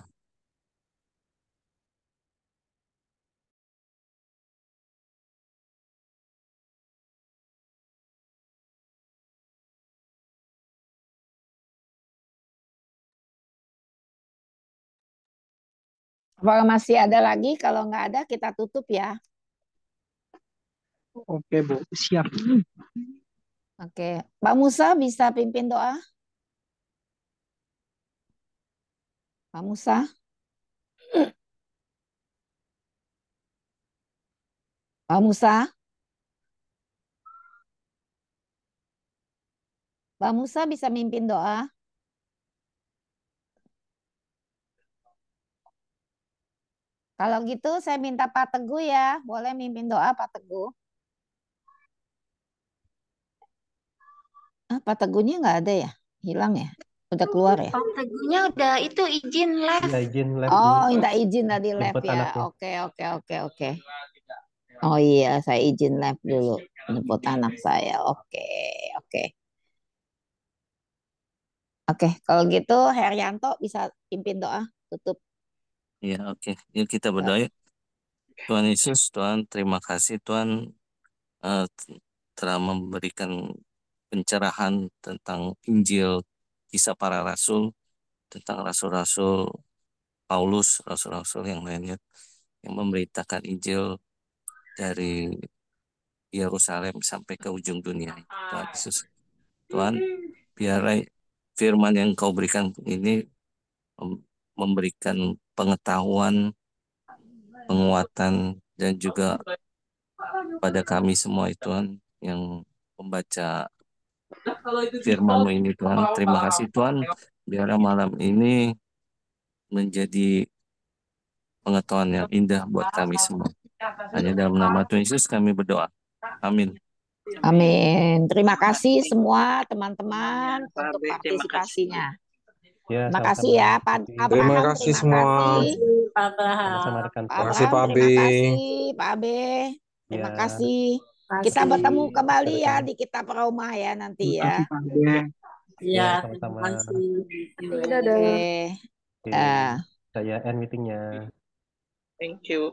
Apakah masih ada lagi? Kalau nggak ada, kita tutup ya. Oke, Bu. Siap. Oke. Pak Musa bisa pimpin doa? Pak Musa? Pak Musa? Pak Musa bisa mimpin doa? Kalau gitu saya minta Pak Teguh ya. Boleh mimpin doa Pak Teguh? Pak Teguhnya nggak ada ya? Hilang ya? Udah keluar ya? Pak Teguhnya udah itu izin live. Iya, izin live. Oh, minta izin tadi live ya. Oke. Oh iya, saya izin live dulu. Jemput anak saya. Oke. Oke, kalau gitu Herianto bisa pimpin doa tutup. Iya, oke. Yuk kita berdoa. Tuhan Yesus, Tuhan terima kasih Tuhan telah memberikan pencerahan tentang Injil, kisah para rasul, tentang rasul-rasul Paulus, rasul-rasul yang lainnya yang memberitakan Injil dari Yerusalem sampai ke ujung dunia. Tuhan Yesus, Tuhan, biarlah firman yang Kau berikan ini memberikan pengetahuan, penguatan, dan juga pada kami semua Tuhan yang membaca firman-Mu ini Tuhan. Terima kasih Tuhan, biarlah malam ini menjadi pengetahuan yang indah buat kami semua. Hanya dalam nama Tuhan Yesus kami berdoa. Amin. Amin. Terima kasih semua teman-teman untuk partisipasinya. Ya, terima kasih ya Pak Abraham. Terima kasih semua. Pak Abraham. Sama rekan Pak Abraham, terima kasih. Pak Abe, terima kasih. Kita bertemu kembali ya di Kitab Roma ya nanti ya. Ya, sama-sama. terima kasih. Oke. Saya end meetingnya. Thank you.